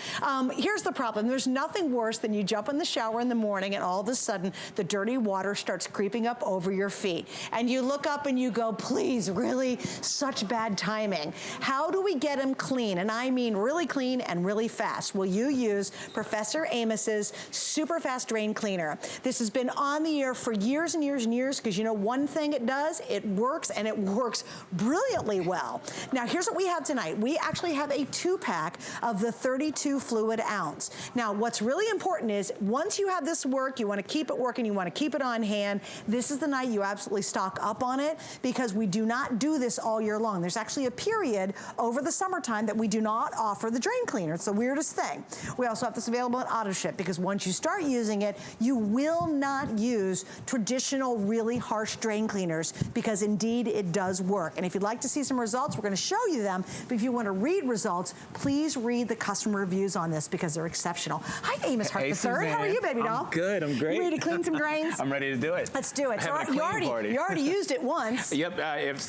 Here's the problem. There's nothing worse than you jump in the shower in the morning and all of a sudden the dirty water starts creeping up over your feet. And you look up and you go, please, really? Such bad timing. How do we get them clean? And I mean really clean and really fast. Well, you use Professor Amos's Super Fast Drain Cleaner. This has been on the air for years and years and years, because you know one thing it does? It works, and it works brilliantly well. Now, here's what we have tonight. We actually have a 2-pack of the 32 fluid ounce. Now, what's really important is once you have this work, you want to keep it working, you want to keep it on hand. This is the night you absolutely stock up on it, because we do not do this all year long. There's actually a period over the summertime that we do not offer the drain cleaner. It's the weirdest thing. We also have this available in auto ship, because once you start using it, you will not use traditional, really harsh drain cleaners, because indeed it does work. And if you'd like to see some results, we're going to show you them. But if you want to read results, please read the customer reviews on this, because they're exceptional. Hi, Amos Hart III. How are you, baby doll? I'm good. I'm great. Ready to clean some drains? I'm ready to do it. Let's do it. So You already used it once. Yep.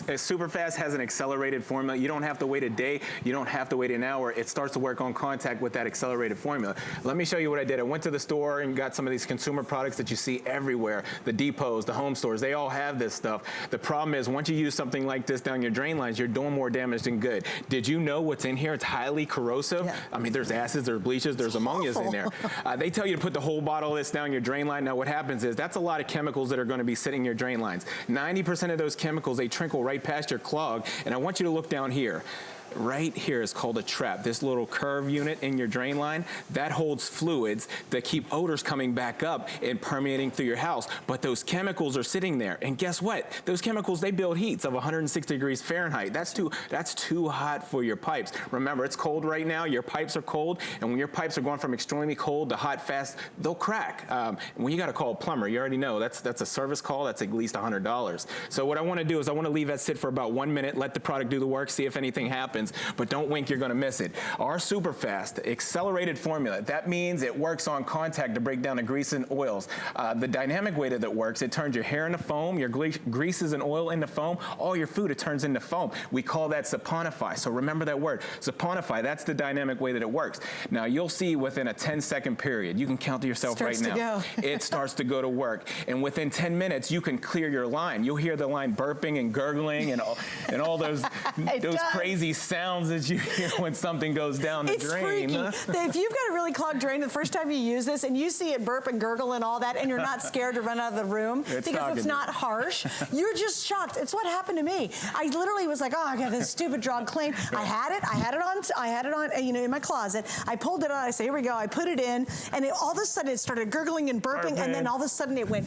If Super Fast has an accelerated formula, you don't have to wait a day. You don't have to wait an hour. It starts to work on contact with that accelerated formula. Let me show you what I did. I went to the store and got some of these these consumer products that you see everywhere, the depots, the home stores, they all have this stuff. The problem is once you use something like this down your drain lines, you're doing more damage than good. Did you know what's in here? It's highly corrosive. Yeah. I mean, there's acids, there's bleaches, there's ammonias in there. They tell you to put the whole bottle of this down your drain line. Now what happens is that's a lot of chemicals that are going to be sitting in your drain lines. 90% of those chemicals, they trickle right past your clog. And I want you to look down here. Right here is called a trap. This little curve unit in your drain line, that holds fluids that keep odors coming back up and permeating through your house. But those chemicals are sitting there. And guess what? Those chemicals, they build heats of 160 degrees Fahrenheit. That's too hot for your pipes. Remember, it's cold right now. Your pipes are cold. And when your pipes are going from extremely cold to hot fast, they'll crack. When you got to call a plumber, you already know that's a service call. That's at least $100. So what I want to do is I want to leave that sit for about 1 minute, let the product do the work, see if anything happens. But don't wink, you're gonna miss it. Our super fast accelerated formula, that means it works on contact to break down the grease and oils. The dynamic way that it works, it turns your hair into foam, your greases and oil into foam, all your food, it turns into foam. We call that saponify. So remember that word, saponify, that's the dynamic way that it works. Now you'll see within a 10-second period, you can count to yourself right now. It starts to go to work. And within 10 minutes, you can clear your line. You'll hear the line burping and gurgling and all those crazy sounds that you hear when something goes down the drain. It's freaky. If you've got a really clogged drain, the first time you use this and you see it burp and gurgle and all that, and you're not scared to run out of the room because it's not harsh, you're just shocked. It's what happened to me. I literally was like, oh, I got this stupid drug clean. I had it on, you know, in my closet. I pulled it out. I say, here we go. I put it in, and all of a sudden it started gurgling and burping, and then all of a sudden it went,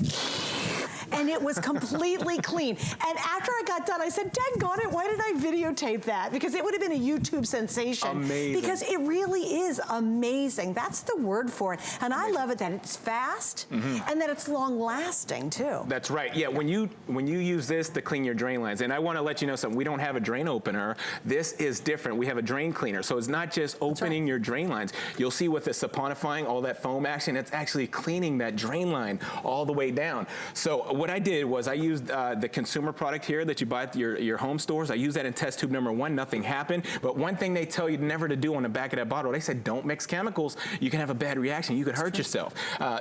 and it was completely clean. And after I got done, I said, daggone it, why did I videotape that? Because it would have been a YouTube sensation. Amazing. Because it really is amazing. That's the word for it. And I love it that it's fast and that it's long lasting too. That's right. Yeah, when you use this to clean your drain lines, and I want to let you know something, we don't have a drain opener. This is different. We have a drain cleaner. So it's not just opening your drain lines. You'll see with the saponifying, all that foam action, it's actually cleaning that drain line all the way down. So what I did was I used the consumer product here that you buy at your home stores. I used that in test tube number 1. Nothing happened. But one thing they tell you never to do on the back of that bottle, they said don't mix chemicals. You can have a bad reaction. You could hurt yourself.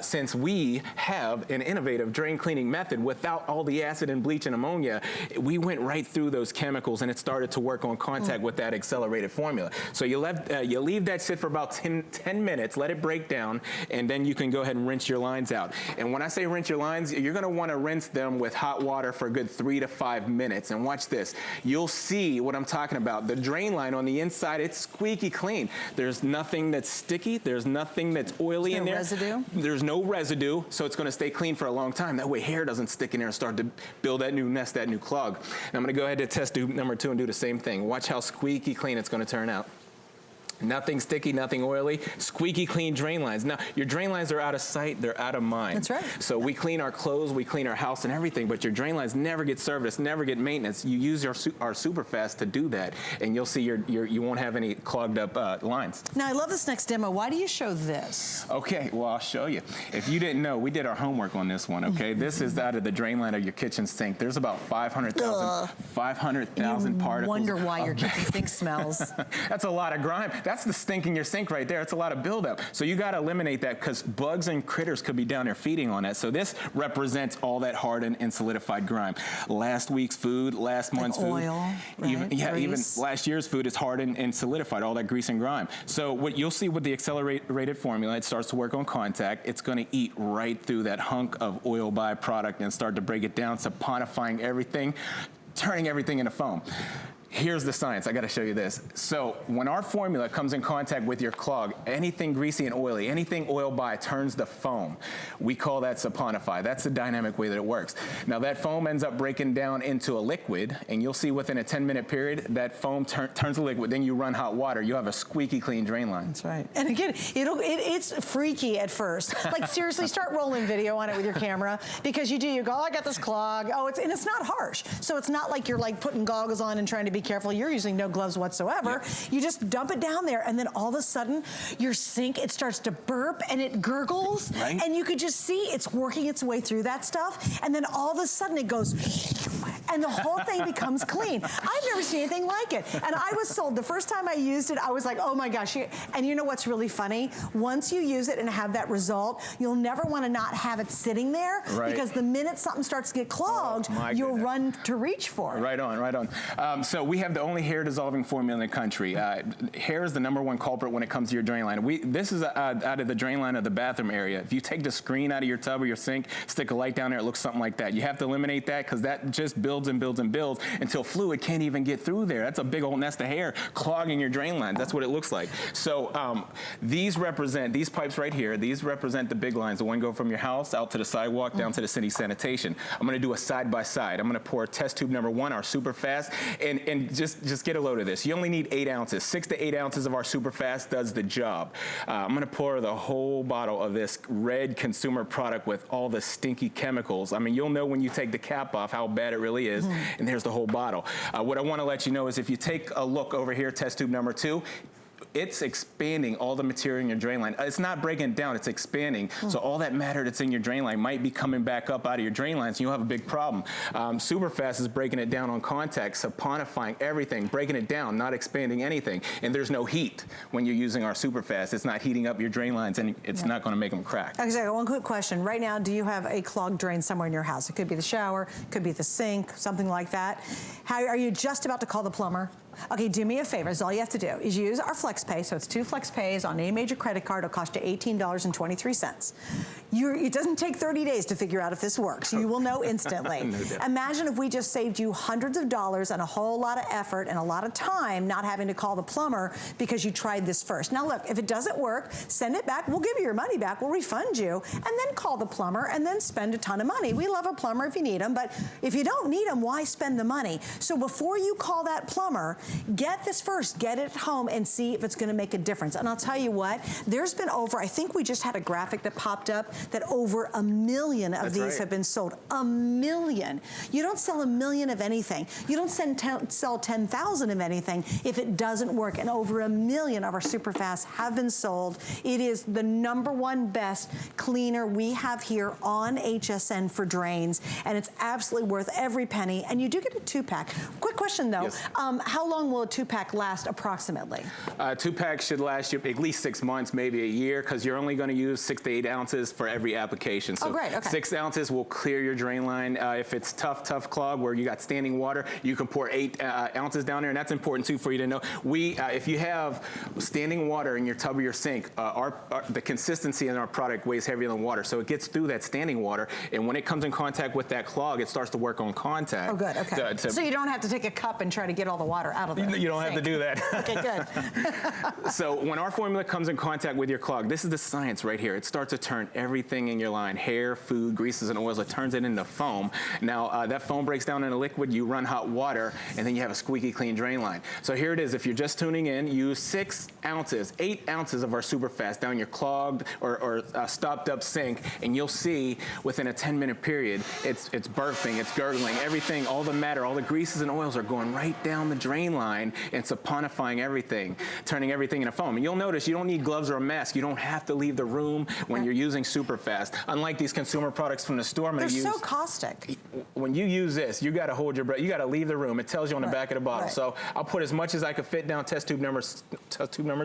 Since we have an innovative drain cleaning method without all the acid and bleach and ammonia, we went right through those chemicals and it started to work on contact with that accelerated formula. So you leave that sit for about 10 minutes, let it break down, and then you can go ahead and rinse your lines out. And when I say rinse your lines, you're going to want to rinse them with hot water for a good 3 to 5 minutes. And watch this. You'll see what I'm talking about. The drain line on the inside, it's squeaky clean. There's nothing that's sticky. There's nothing that's oily in there. Residue? There's no residue, so it's going to stay clean for a long time. That way hair doesn't stick in there and start to build that new nest, that new clog. And I'm going to go ahead to test tube number 2 and do the same thing. Watch how squeaky clean it's going to turn out. Nothing sticky, nothing oily, squeaky clean drain lines. Now, your drain lines are out of sight, they're out of mind. That's right. So we clean our clothes, we clean our house and everything, but your drain lines never get serviced, never get maintenance. You use our super fast to do that, and you'll see you won't have any clogged up lines. Now, I love this next demo. Why do you show this? Okay, well, I'll show you. If you didn't know, we did our homework on this one, okay? This is out of the drain line of your kitchen sink. There's about 500,000 particles. Wonder why your kitchen sink smells. That's a lot of grime. That's the stink in your sink right there. It's a lot of buildup. So you got to eliminate that because bugs and critters could be down there feeding on that. So this represents all that hardened and solidified grime. Last week's food, last month's food. Oil, right? Even last year's food is hardened and solidified, all that grease and grime. So what you'll see with the accelerated formula, it starts to work on contact. It's going to eat right through that hunk of oil byproduct and start to break it down, saponifying everything, turning everything into foam. Here's the science. I got to show you this. So when our formula comes in contact with your clog, anything greasy and oily, anything oil by turns to foam. We call that saponify. That's the dynamic way that it works. Now that foam ends up breaking down into a liquid, and you'll see within a 10-minute period that foam turns to liquid. Then you run hot water. You have a squeaky clean drain line. That's right. And again, it's freaky at first. Like seriously, start rolling video on it with your camera because you go, oh, I got this clog. Oh, and it's not harsh. So it's not like you're like putting goggles on and trying to be careful. You're using no gloves whatsoever. Yep. You just dump it down there, and then all of a sudden, your sink, it starts to burp and it gurgles, and you could just see it's working its way through that stuff, and then all of a sudden it goes and the whole thing becomes clean. I've never seen anything like it. And I was sold, the first time I used it, I was like, oh my gosh. And you know what's really funny? Once you use it and have that result, you'll never want to not have it sitting there, because the minute something starts to get clogged, you'll run to reach for it. Right on, right on. So we have the only hair dissolving formula in the country. Hair is the #1 culprit when it comes to your drain line. This is out of the drain line of the bathroom area. If you take the screen out of your tub or your sink, stick a light down there, it looks something like that. You have to eliminate that because that just builds and builds and builds until fluid can't even get through there. That's a big old nest of hair clogging your drain line. That's what it looks like. So these pipes right here, these represent the big lines, the one go from your house out to the sidewalk down to the city sanitation. I'm gonna do a side by side. I'm gonna pour test tube #1, our super fast, and just get a load of this. You only need 8 ounces. 6 to 8 ounces of our super fast does the job. I'm gonna pour the whole bottle of this red consumer product with all the stinky chemicals. I mean, you'll know when you take the cap off how bad it really is, and there's the whole bottle. What I wanna let you know is if you take a look over here, test tube #2, it's expanding all the material in your drain line. It's not breaking it down, it's expanding. So all that matter that's in your drain line might be coming back up out of your drain lines, and you'll have a big problem. Superfast is breaking it down on contact, saponifying everything, breaking it down, not expanding anything. And there's no heat when you're using our Superfast. It's not heating up your drain lines, and it's not gonna make them crack. Okay, one quick question. Right now, do you have a clogged drain somewhere in your house? It could be the shower, could be the sink, something like that. Are you just about to call the plumber? Okay, do me a favor. All you have to do is use our FlexPay. So it's 2 FlexPays on any major credit card. It'll cost you $18.23. It doesn't take 30 days to figure out if this works. You will know instantly. No doubt. Imagine if we just saved you hundreds of dollars and a whole lot of effort and a lot of time not having to call the plumber because you tried this first. Now look, if it doesn't work, send it back. We'll give you your money back. We'll refund you. And then call the plumber and then spend a ton of money. We love a plumber if you need them, but if you don't need them, why spend the money? So before you call that plumber, get this first, get it at home and see if it's gonna make a difference. And I'll tell you what, there's been over, I think we just had a graphic that popped up that over 1 million of these have been sold. 1 million. You don't sell 1 million of anything. You don't sell 10,000 of anything if it doesn't work. And over 1 million of our Superfast have been sold. It is the #1 best cleaner we have here on HSN for drains. And it's absolutely worth every penny. And you do get a 2-pack. Quick question though, how long will a 2-pack last approximately? 2-pack should last you at least 6 months, maybe a year, because you're only going to use 6 to 8 ounces for every application. So 6 ounces will clear your drain line. If it's tough clog where you got standing water, you can pour 8 ounces down there, and that's important too for you to know. If you have standing water in your tub or your sink, the consistency in our product weighs heavier than water, so it gets through that standing water, and when it comes in contact with that clog, it starts to work on contact. Oh, good. Okay. So you don't have to take a cup and try to get all the water out of it. You don't have to do that. Okay, good. So when our formula comes in contact with your clog, this is the science right here. It starts to turn everything in your line, hair, food, greases, and oils. It turns it into foam. Now, that foam breaks down into liquid. You run hot water, and then you have a squeaky clean drain line. So here it is. If you're just tuning in, use 6 ounces, 8 ounces of our Superfast down your clogged or stopped up sink, and you'll see within a 10-minute period, it's burping, it's gurgling, everything, all the matter, all the greases and oils are going right down the drain line and saponifying everything, turning everything into foam. And you'll notice you don't need gloves or a mask. You don't have to leave the room when you're using Superfast. Unlike these consumer products from the store, they're so caustic. When you use this, you got to hold your breath. You got to leave the room. It tells you on the back of the bottle. So I'll put as much as I could fit down test tube number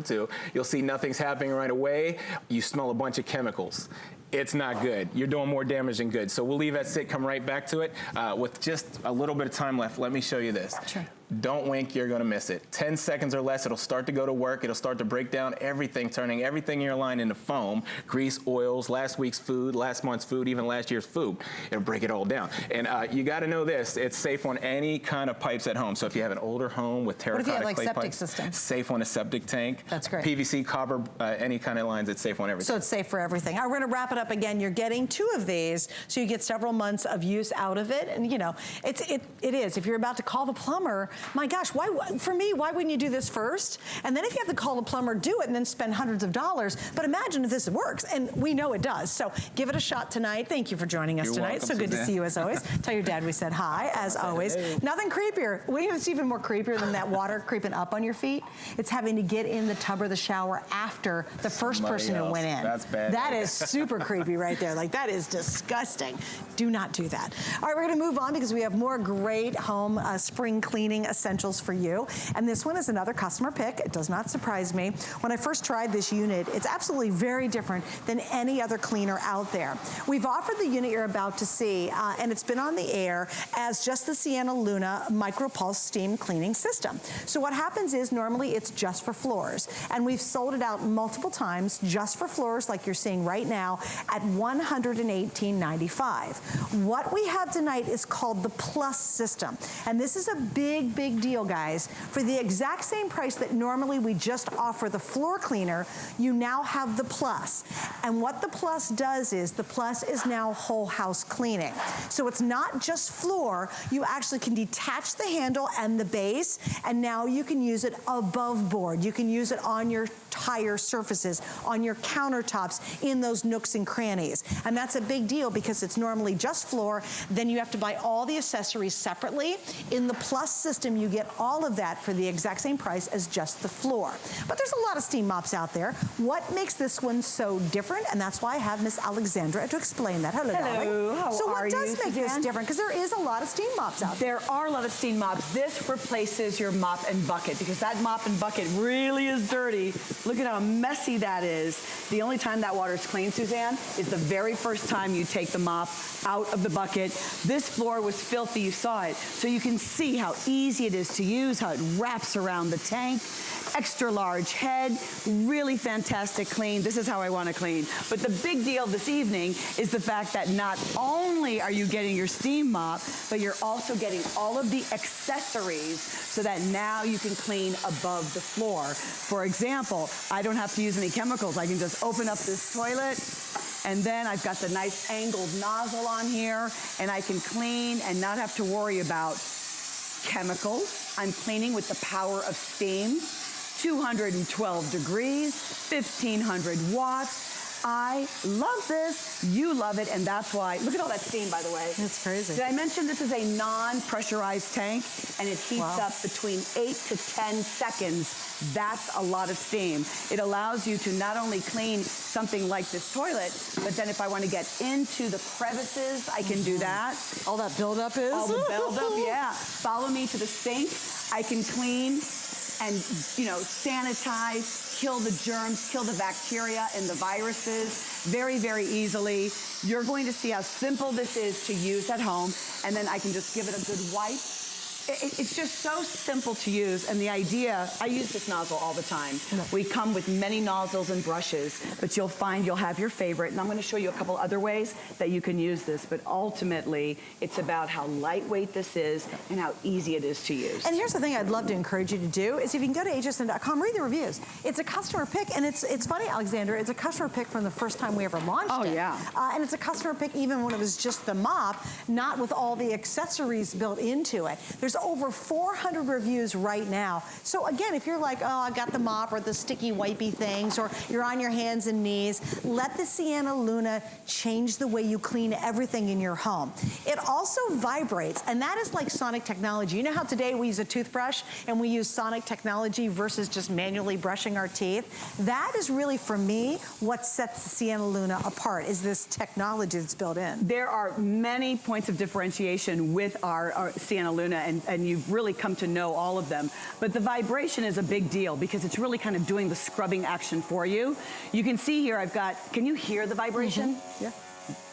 2. You'll see nothing's happening right away. You smell a bunch of chemicals. It's not good. You're doing more damage than good. So we'll leave that sit, come right back to it. With just a little bit of time left, let me show you this. Sure. Don't wink, you're gonna miss it. 10 seconds or less, it'll start to go to work. It'll start to break down everything, turning everything in your line into foam, grease, oils, last week's food, last month's food, even last year's food. It'll break it all down. And you gotta know this, it's safe on any kind of pipes at home. So if you have an older home with terracotta clay pipes. What if you have like septic systems? Safe on a septic tank. That's great. PVC, copper, any kind of lines, it's safe on everything. So it's safe for everything. All right, we're gonna wrap it up again. You're getting 2 of these, so you get several months of use out of it. And you know, it is. If you're about to call the plumber, my gosh, for me, why wouldn't you do this first? And then if you have to call the plumber, do it and then spend hundreds of dollars. But imagine if this works, and we know it does. So give it a shot tonight. Thank you for joining us tonight. Welcome, so good to see you as always. Tell your dad we said hi, as always. Hey. Nothing creepier. It's even more creepier than that water creeping up on your feet. It's having to get in the tub or the shower after the first person who went in. That's bad. That is super creepy. creepy right there. Like, that is disgusting. Do not do that. All right, we're gonna move on because we have more great home spring cleaning essentials for you. And this one is another customer pick. It does not surprise me. When I first tried this unit, it's absolutely very different than any other cleaner out there. We've offered the unit you're about to see, and it's been on the air as just the Sienna Luna micropulse steam cleaning system. So what happens is normally it's just for floors, and we've sold it out multiple times just for floors like you're seeing right now at $118.95. What we have tonight is called the Plus system, and this is a big, big deal, guys. For the exact same price that normally we just offer the floor cleaner, you now have the Plus. And what the Plus does is the Plus is now whole house cleaning. So it's not just floor, you actually can detach the handle and the base, and now you can use it above board. You can use it on your tire surfaces, on your countertops, in those nooks and crannies. And that's a big deal because it's normally just floor, then you have to buy all the accessories separately. In the Plus system, you get all of that for the exact same price as just the floor. But there's a lot of steam mops out there. What makes this one so different? And that's why I have Miss Alexandra to explain that. Hello, darling. How so are what does you, make this Suzanne? different? Because there is a lot of steam mops out there. There are a lot of steam mops. This replaces your mop and bucket because that mop and bucket really is dirty. Look at how messy that is. The only time that water is clean, Suzanne, is the very first time you take the mop out of the bucket. This floor was filthy, you saw it. So you can see how easy it is to use, how it wraps around the tank. Extra large head, really fantastic clean. This is how I want to clean. But the big deal this evening is the fact that not only are you getting your steam mop, but you're also getting all of the accessories so that now you can clean above the floor. For example, I don't have to use any chemicals. I can just open up this toilet, and then I've got the nice angled nozzle on here, and I can clean and not have to worry about chemicals. I'm cleaning with the power of steam. 212 degrees, 1,500 watts. I love this. You love it, and that's why. Look at all that steam, by the way. That's crazy. Did I mention this is a non-pressurized tank, and it heats up between 8 to 10 seconds. That's a lot of steam. It allows you to not only clean something like this toilet, but then if I want to get into the crevices, I can do that. All that buildup is? All the buildup, yeah. Follow me to the sink. I can clean and, you know, sanitize, kill the germs, kill the bacteria and the viruses very, very easily. You're going to see how simple this is to use at home, and then I can just give it a good wipe. It's just so simple to use, and the idea, I use this nozzle all the time. We come with many nozzles and brushes, but you'll find you'll have your favorite, and I'm going to show you a couple other ways that you can use this, but ultimately, it's about how lightweight this is and how easy it is to use. And here's the thing I'd love to encourage you to do is if you can go to hsn.com, read the reviews. It's a customer pick, and it's funny, Alexandra, it's a customer pick from the first time we ever launched it. Yeah. And it's a customer pick even when it was just the mop, not with all the accessories built into it. There's over 400 reviews right now. So again, if you're like, oh, I got the mop or the sticky wipey things, or you're on your hands and knees, let the Sienna Luna change the way you clean everything in your home. It also vibrates, and that is like sonic technology. You know how today we use a toothbrush and we use sonic technology versus just manually brushing our teeth? That is really, for me, what sets the Sienna Luna apart, is this technology that's built in. There are many points of differentiation with our Sienna Luna, and you've really come to know all of them. But the vibration is a big deal because it's really kind of doing the scrubbing action for you. You can see here I've got, can you hear the vibration? Yeah.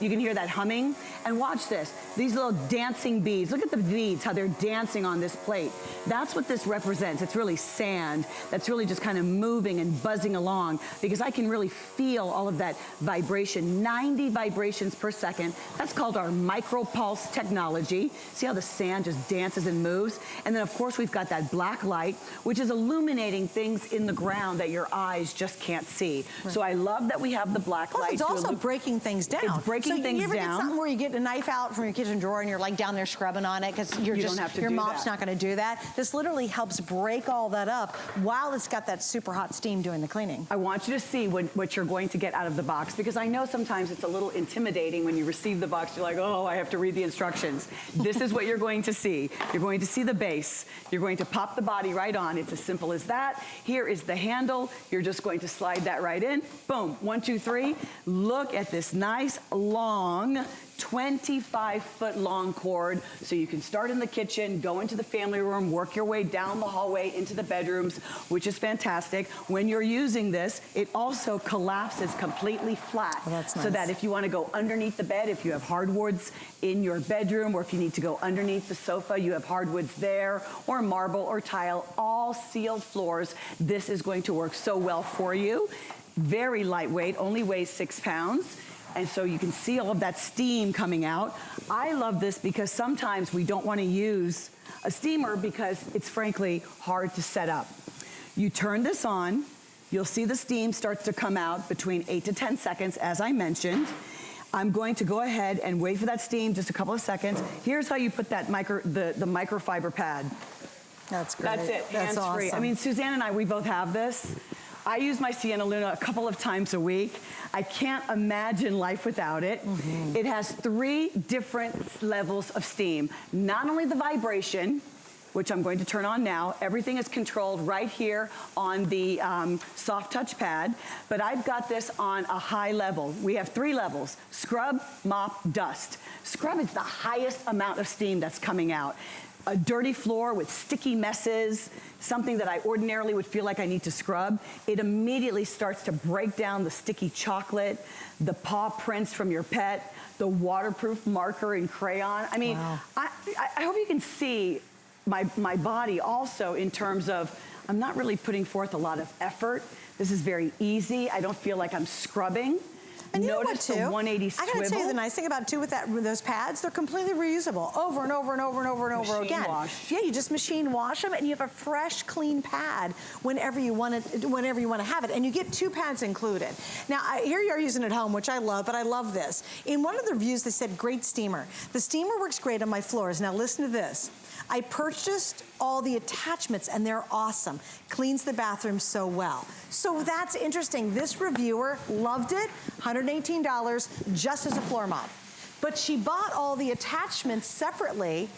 You can hear that humming. And watch this, these little dancing beads. Look at the beads, how they're dancing on this plate. That's what this represents. It's really sand that's really just kind of moving and buzzing along, because I can really feel all of that vibration, 90 vibrations per second. That's called our micropulse technology. See how the sand just dances and moves? And then of course we've got that black light, which is illuminating things in the ground that your eyes just can't see. Right. So I love that we have the black light. It's also breaking things down. down. Breaking so things you ever down. get something where you get a knife out from your kitchen drawer and you're like down there scrubbing on it because your mop's not going to do that? This literally helps break all that up while it's got that super hot steam doing the cleaning. I want you to see what you're going to get out of the box, because I know sometimes it's a little intimidating when you receive the box. You're like, oh, I have to read the instructions. This is what you're going to see. You're going to see the base. You're going to pop the body right on. It's as simple as that. Here is the handle. You're just going to slide that right in. Boom, 1, 2, 3. Look at this nice long 25-foot long cord, so you can start in the kitchen, go into the family room, work your way down the hallway into the bedrooms, which is fantastic. When you're using this, it also collapses completely flat. Oh, that's nice. So that if you want to go underneath the bed, if you have hardwoods in your bedroom, or if you need to go underneath the sofa, you have hardwoods there, or marble or tile, all sealed floors, this is going to work so well for you. Very lightweight, only weighs 6 pounds. And so you can see all of that steam coming out. I love this because sometimes we don't want to use a steamer because it's frankly hard to set up. You turn this on, you'll see the steam starts to come out between 8 to 10 seconds, as I mentioned. I'm going to go ahead and wait for that steam just a couple of seconds. Here's how you put that the microfiber pad. That's great. That's it, That's hands-free. awesome. I mean, Suzanne and I, we both have this. I use my Sienna Luna a couple of times a week. I can't imagine life without it. Mm-hmm. It has 3 different levels of steam. Not only the vibration, which I'm going to turn on now. Everything is controlled right here on the soft touch pad, but I've got this on a high level. We have 3 levels: scrub, mop, dust. Scrub is the highest amount of steam that's coming out. A dirty floor with sticky messes, something that I ordinarily would feel like I need to scrub, it immediately starts to break down the sticky chocolate, the paw prints from your pet, the waterproof marker and crayon. I mean, wow. I hope you can see my body also in terms of, I'm not really putting forth a lot of effort. This is very easy. I don't feel like I'm scrubbing. And you Notice know what, too? the 180 swivel. I gotta tell you, the nice thing about, too, with those pads, they're completely reusable over and over and over and over and over again. Machine wash. Yeah, you just machine wash them, and you have a fresh, clean pad whenever you want to have it. And you get 2 pads included. Now, here you are using it at home, which I love, but I love this. In one of the reviews, they said, great steamer. The steamer works great on my floors. Now, listen to this. I purchased all the attachments, and they're awesome. Cleans the bathroom so well. So that's interesting. This reviewer loved it, $118 just as a floor mop. But she bought all the attachments separately,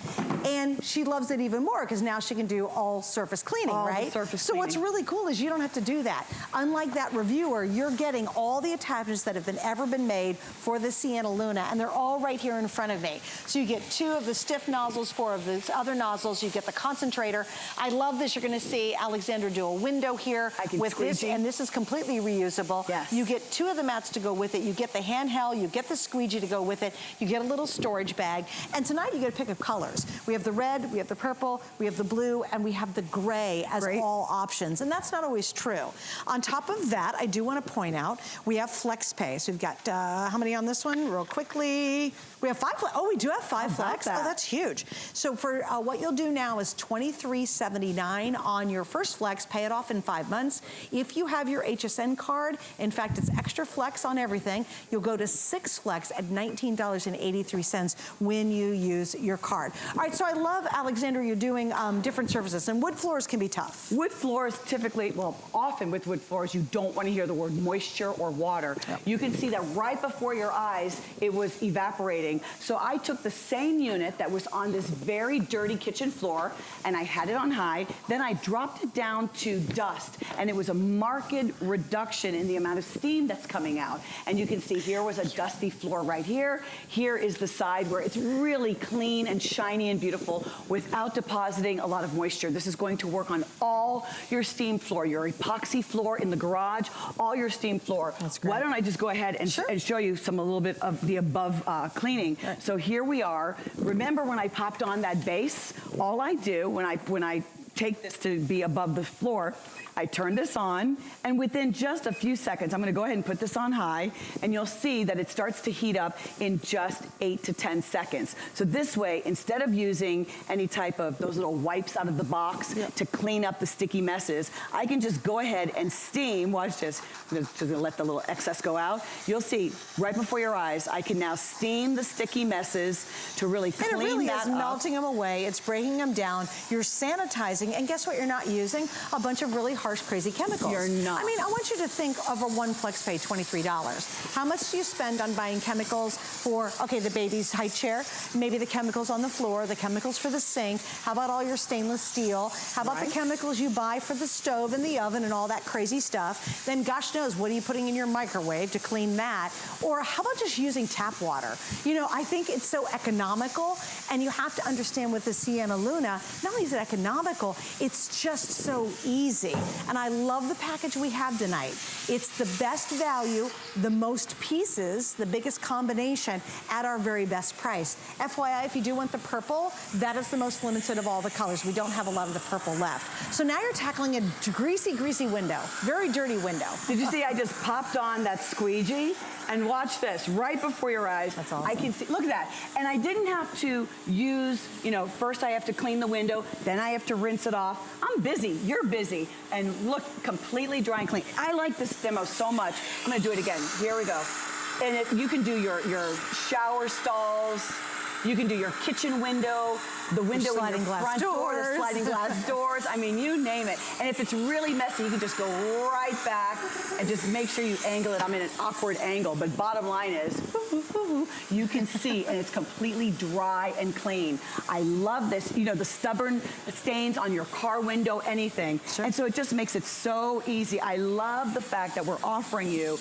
and she loves it even more because now she can do all surface cleaning, right? So what's really cool is you don't have to do that. Unlike that reviewer, you're getting all the attachments that have ever been made for the Sienna Luna, and they're all right here in front of me. So you get 2 of the stiff nozzles, 4 of the other nozzles. You get the concentrator. I love this. You're going to see Alexandra do a window here with this, and this is completely reusable. Yes. You get 2 of the mats to go with it. You get the handheld. You get the squeegee to go with it. You get a little storage bag. And tonight you get a pick of colors. We have the red, we have the purple, we have the blue, and we have the gray as all options. And that's not always true. On top of that, I do want to point out, we have flex pay. So we've got, how many on this one? Real quickly. We have 5 flex. Oh, we do have 5 flex. Oh, that's huge. So for what you'll do now is $23.79 on your first flex. Pay it off in 5 months. If you have your HSN card, in fact, it's extra flex on everything. You'll go to 6 flex at $19.83 when you use your card. All right, so I love, Alexandra, you're doing different surfaces, and wood floors can be tough. Wood floors typically, well, often with wood floors, you don't want to hear the word moisture or water. Yep. You can see that right before your eyes, it was evaporating. So I took the same unit that was on this very dirty kitchen floor, and I had it on high. Then I dropped it down to dust, and it was a marked reduction in the amount of steam that's coming out. And you can see here was a dusty floor right here. Here is the side where it's really clean and shiny and beautiful without depositing a lot of moisture. This is going to work on all your steam floor, your epoxy floor in the garage, all your steam floor. That's great. Why don't I just go ahead and, and show you a little bit of the above cleaning. Right. So here we are. Remember when I popped on that base? All I do when I take this to be above the floor. I turn this on, and within just a few seconds, I'm gonna go ahead and put this on high, and you'll see that it starts to heat up in just 8 to 10 seconds. So this way, instead of using any type of those little wipes out of the box to clean up the sticky messes, I can just go ahead and steam. Watch this. I'm just gonna let the little excess go out. You'll see right before your eyes, I can now steam the sticky messes to really clean that up. And it really is melting them away. It's breaking them down. You're sanitizing, and guess what? You're not using a bunch of really harsh, crazy chemicals. You're not. I mean, I want you to think of a one flex pay, $23. How much do you spend on buying chemicals for, okay, the baby's high chair, maybe the chemicals on the floor, the chemicals for the sink, how about all your stainless steel, how about the chemicals you buy for the stove and the oven and all that crazy stuff? Then gosh knows, what are you putting in your microwave to clean that? Or how about just using tap water? You know, I think it's so economical, and you have to understand with the Sienna Luna, not only is it economical, it's just so easy. And I love the package we have tonight. It's the best value, the most pieces, the biggest combination at our very best price. FYI, if you do want the purple, that is the most limited of all the colors. We don't have a lot of the purple left. So now you're tackling a greasy, greasy window, very dirty window. Did you see I just popped on that squeegee? And watch this, right before your eyes. That's awesome. I can see, look at that. And I didn't have to use, you know, first I have to clean the window, then I have to rinse it off. I'm busy, you're busy. And look, completely dry and clean. I like this demo so much. I'm gonna do it again. Here we go. And you can do your shower stalls, you can do your kitchen window, the window in your front door, the sliding glass doors. I mean, you name it. And if it's really messy, you can just go right back and just make sure you angle it. I'm in an awkward angle, but bottom line is, you can see, and it's completely dry and clean. I love this. You know, the stubborn stains on your car window, anything. Sure. And so it just makes it so easy. I love the fact that we're offering you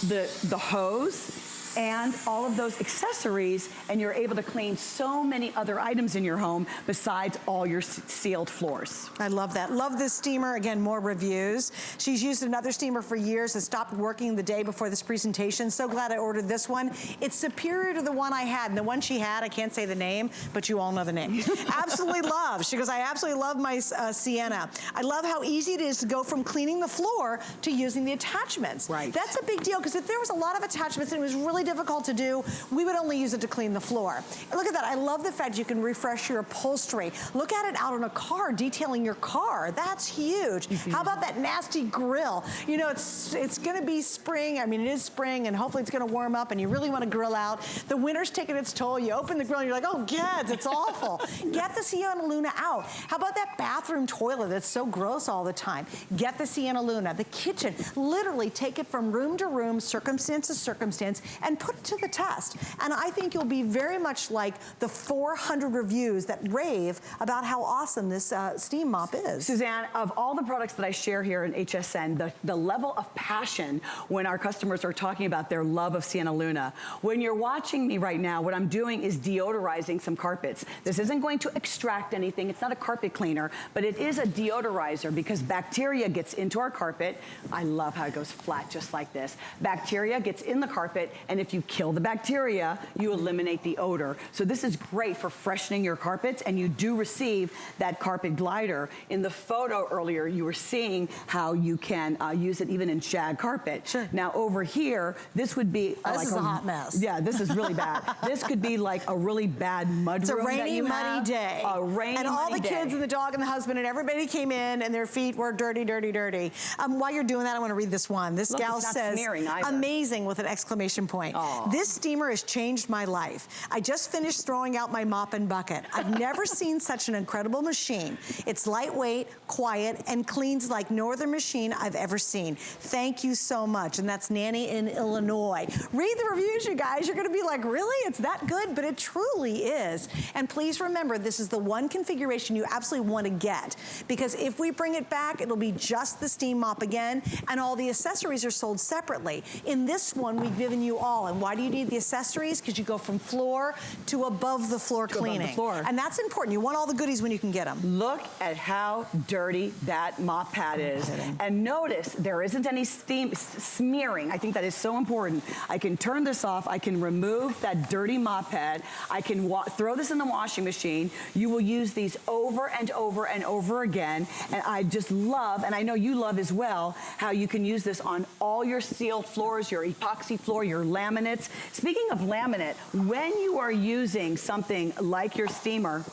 the hose and all of those accessories, and you're able to clean so many other items in your home besides all your sealed floors. I love that. Love this steamer. Again, more reviews. She's used another steamer for years. It stopped working the day before this presentation. So glad I ordered this one. It's superior to the one I had. And the one she had, I can't say the name, but you all know the name. Absolutely love. She goes, I absolutely love my Sienna. I love how easy it is to go from cleaning the floor to using the attachments. Right. That's a big deal, because if there was a lot of attachments and it was really difficult to do, we would only use it to clean the floor. And look at that. I love the fact you can refresh your upholstery. Look at it out on a car, detailing your car. That's huge. How about that nasty grill? You know, it's going to be spring. I mean, it is spring, and hopefully it's going to warm up, and you really want to grill out. The winter's taking its toll. You open the grill, and you're like, oh, God, it's awful. Get the Sienna Luna out. How about that bathroom toilet that's so gross all the time? Get the Sienna Luna. The kitchen, literally take it from room to room, circumstance to circumstance, and put it to the test. And I think you'll be very much like the 400 reviews that rave about how awesome this steam mop is. Suzanne, of all the products that I share here in HSN, the level of passion when our customers are talking about their love of Sienna Luna, when you're watching me right now, what I'm doing is deodorizing some carpets. This isn't going to extract anything. It's not a carpet cleaner, but it is a deodorizer, because bacteria gets into our carpet. I love how it goes flat just like this. Bacteria gets in the carpet, and if you kill the bacteria, you eliminate the odor. So this is great for freshening your carpets, and you do receive that carpet glider. In the photo earlier, you were seeing how you can use it even in shag carpet. Sure. Now over here, this would be this is a hot mess. Yeah, this is really bad. This could be like a really bad mudroom. It's a rainy, muddy day. A rainy, and all muddy the kids day. and the dog and the husband and everybody came in, and their feet were dirty, dirty, dirty. While you're doing that, I want to read this one. This gal says, amazing with an exclamation point. Aww. This steamer has changed my life. I just finished throwing out my mop and bucket. I've never seen such an incredible machine. It's lightweight, quiet, and cleans like no other machine I've ever seen. Thank you so much. And that's Nanny in Illinois. Read the reviews, you guys. You're going to be like, really? It's that good? But it truly is. And please remember, this is the one configuration you absolutely want to get, because if we bring it back, it'll be just the steam mop again, and all the accessories are sold separately. In this one, we've given you all all. And why do you need the accessories? Because you go from floor to above the floor cleaning. Above the floor. And that's important. You want all the goodies when you can get them. Look at how dirty that mop pad is. And notice there isn't any steam smearing. I think that is so important. I can turn this off. I can remove that dirty mop pad. I can throw this in the washing machine. You will use these over and over and over again. And I just love, and I know you love as well, how you can use this on all your sealed floors, your epoxy floor, your laminates. Speaking of laminate, when you are using something like your steamer,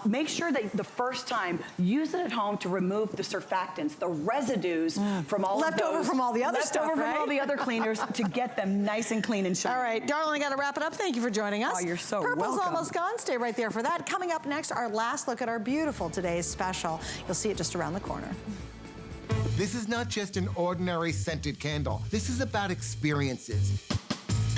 make sure that the first time, use it at home to remove the surfactants, the residues from all leftover from all the other stuff, leftover from all the other cleaners to get them nice and clean and shiny. All right, darling, I got to wrap it up. Thank you for joining us. Oh, you're so Purple's welcome. almost gone. Stay right there for that. Coming up next, our last look at our beautiful today's special. You'll see it just around the corner. This is not just an ordinary scented candle. This is about experiences.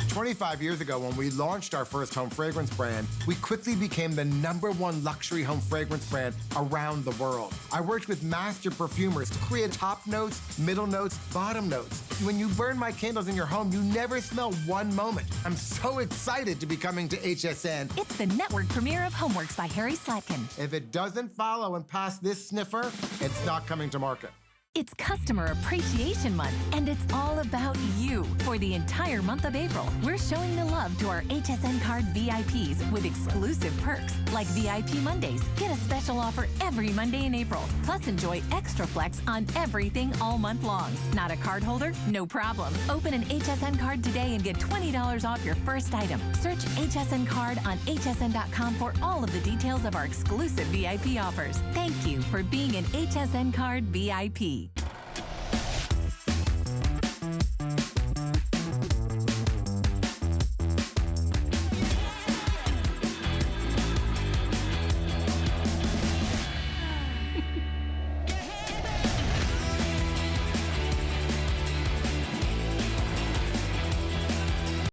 25 years ago, when we launched our first home fragrance brand, we quickly became the #1 luxury home fragrance brand around the world. I worked with master perfumers to create top notes, middle notes, bottom notes. When you burn my candles in your home, you never smell one moment. I'm so excited to be coming to HSN. It's the network premiere of Homeworks by Harry Slatkin. If it doesn't follow and pass this sniffer, it's not coming to market. It's Customer Appreciation Month, and it's all about you. For the entire month of April, we're showing the love to our HSN Card VIPs with exclusive perks, like VIP Mondays. Get a special offer every Monday in April. Plus, enjoy extra flex on everything all month long. Not a card holder? No problem. Open an HSN card today and get $20 off your first item. Search HSN Card on hsn.com for all of the details of our exclusive VIP offers. Thank you for being an HSN Card VIP.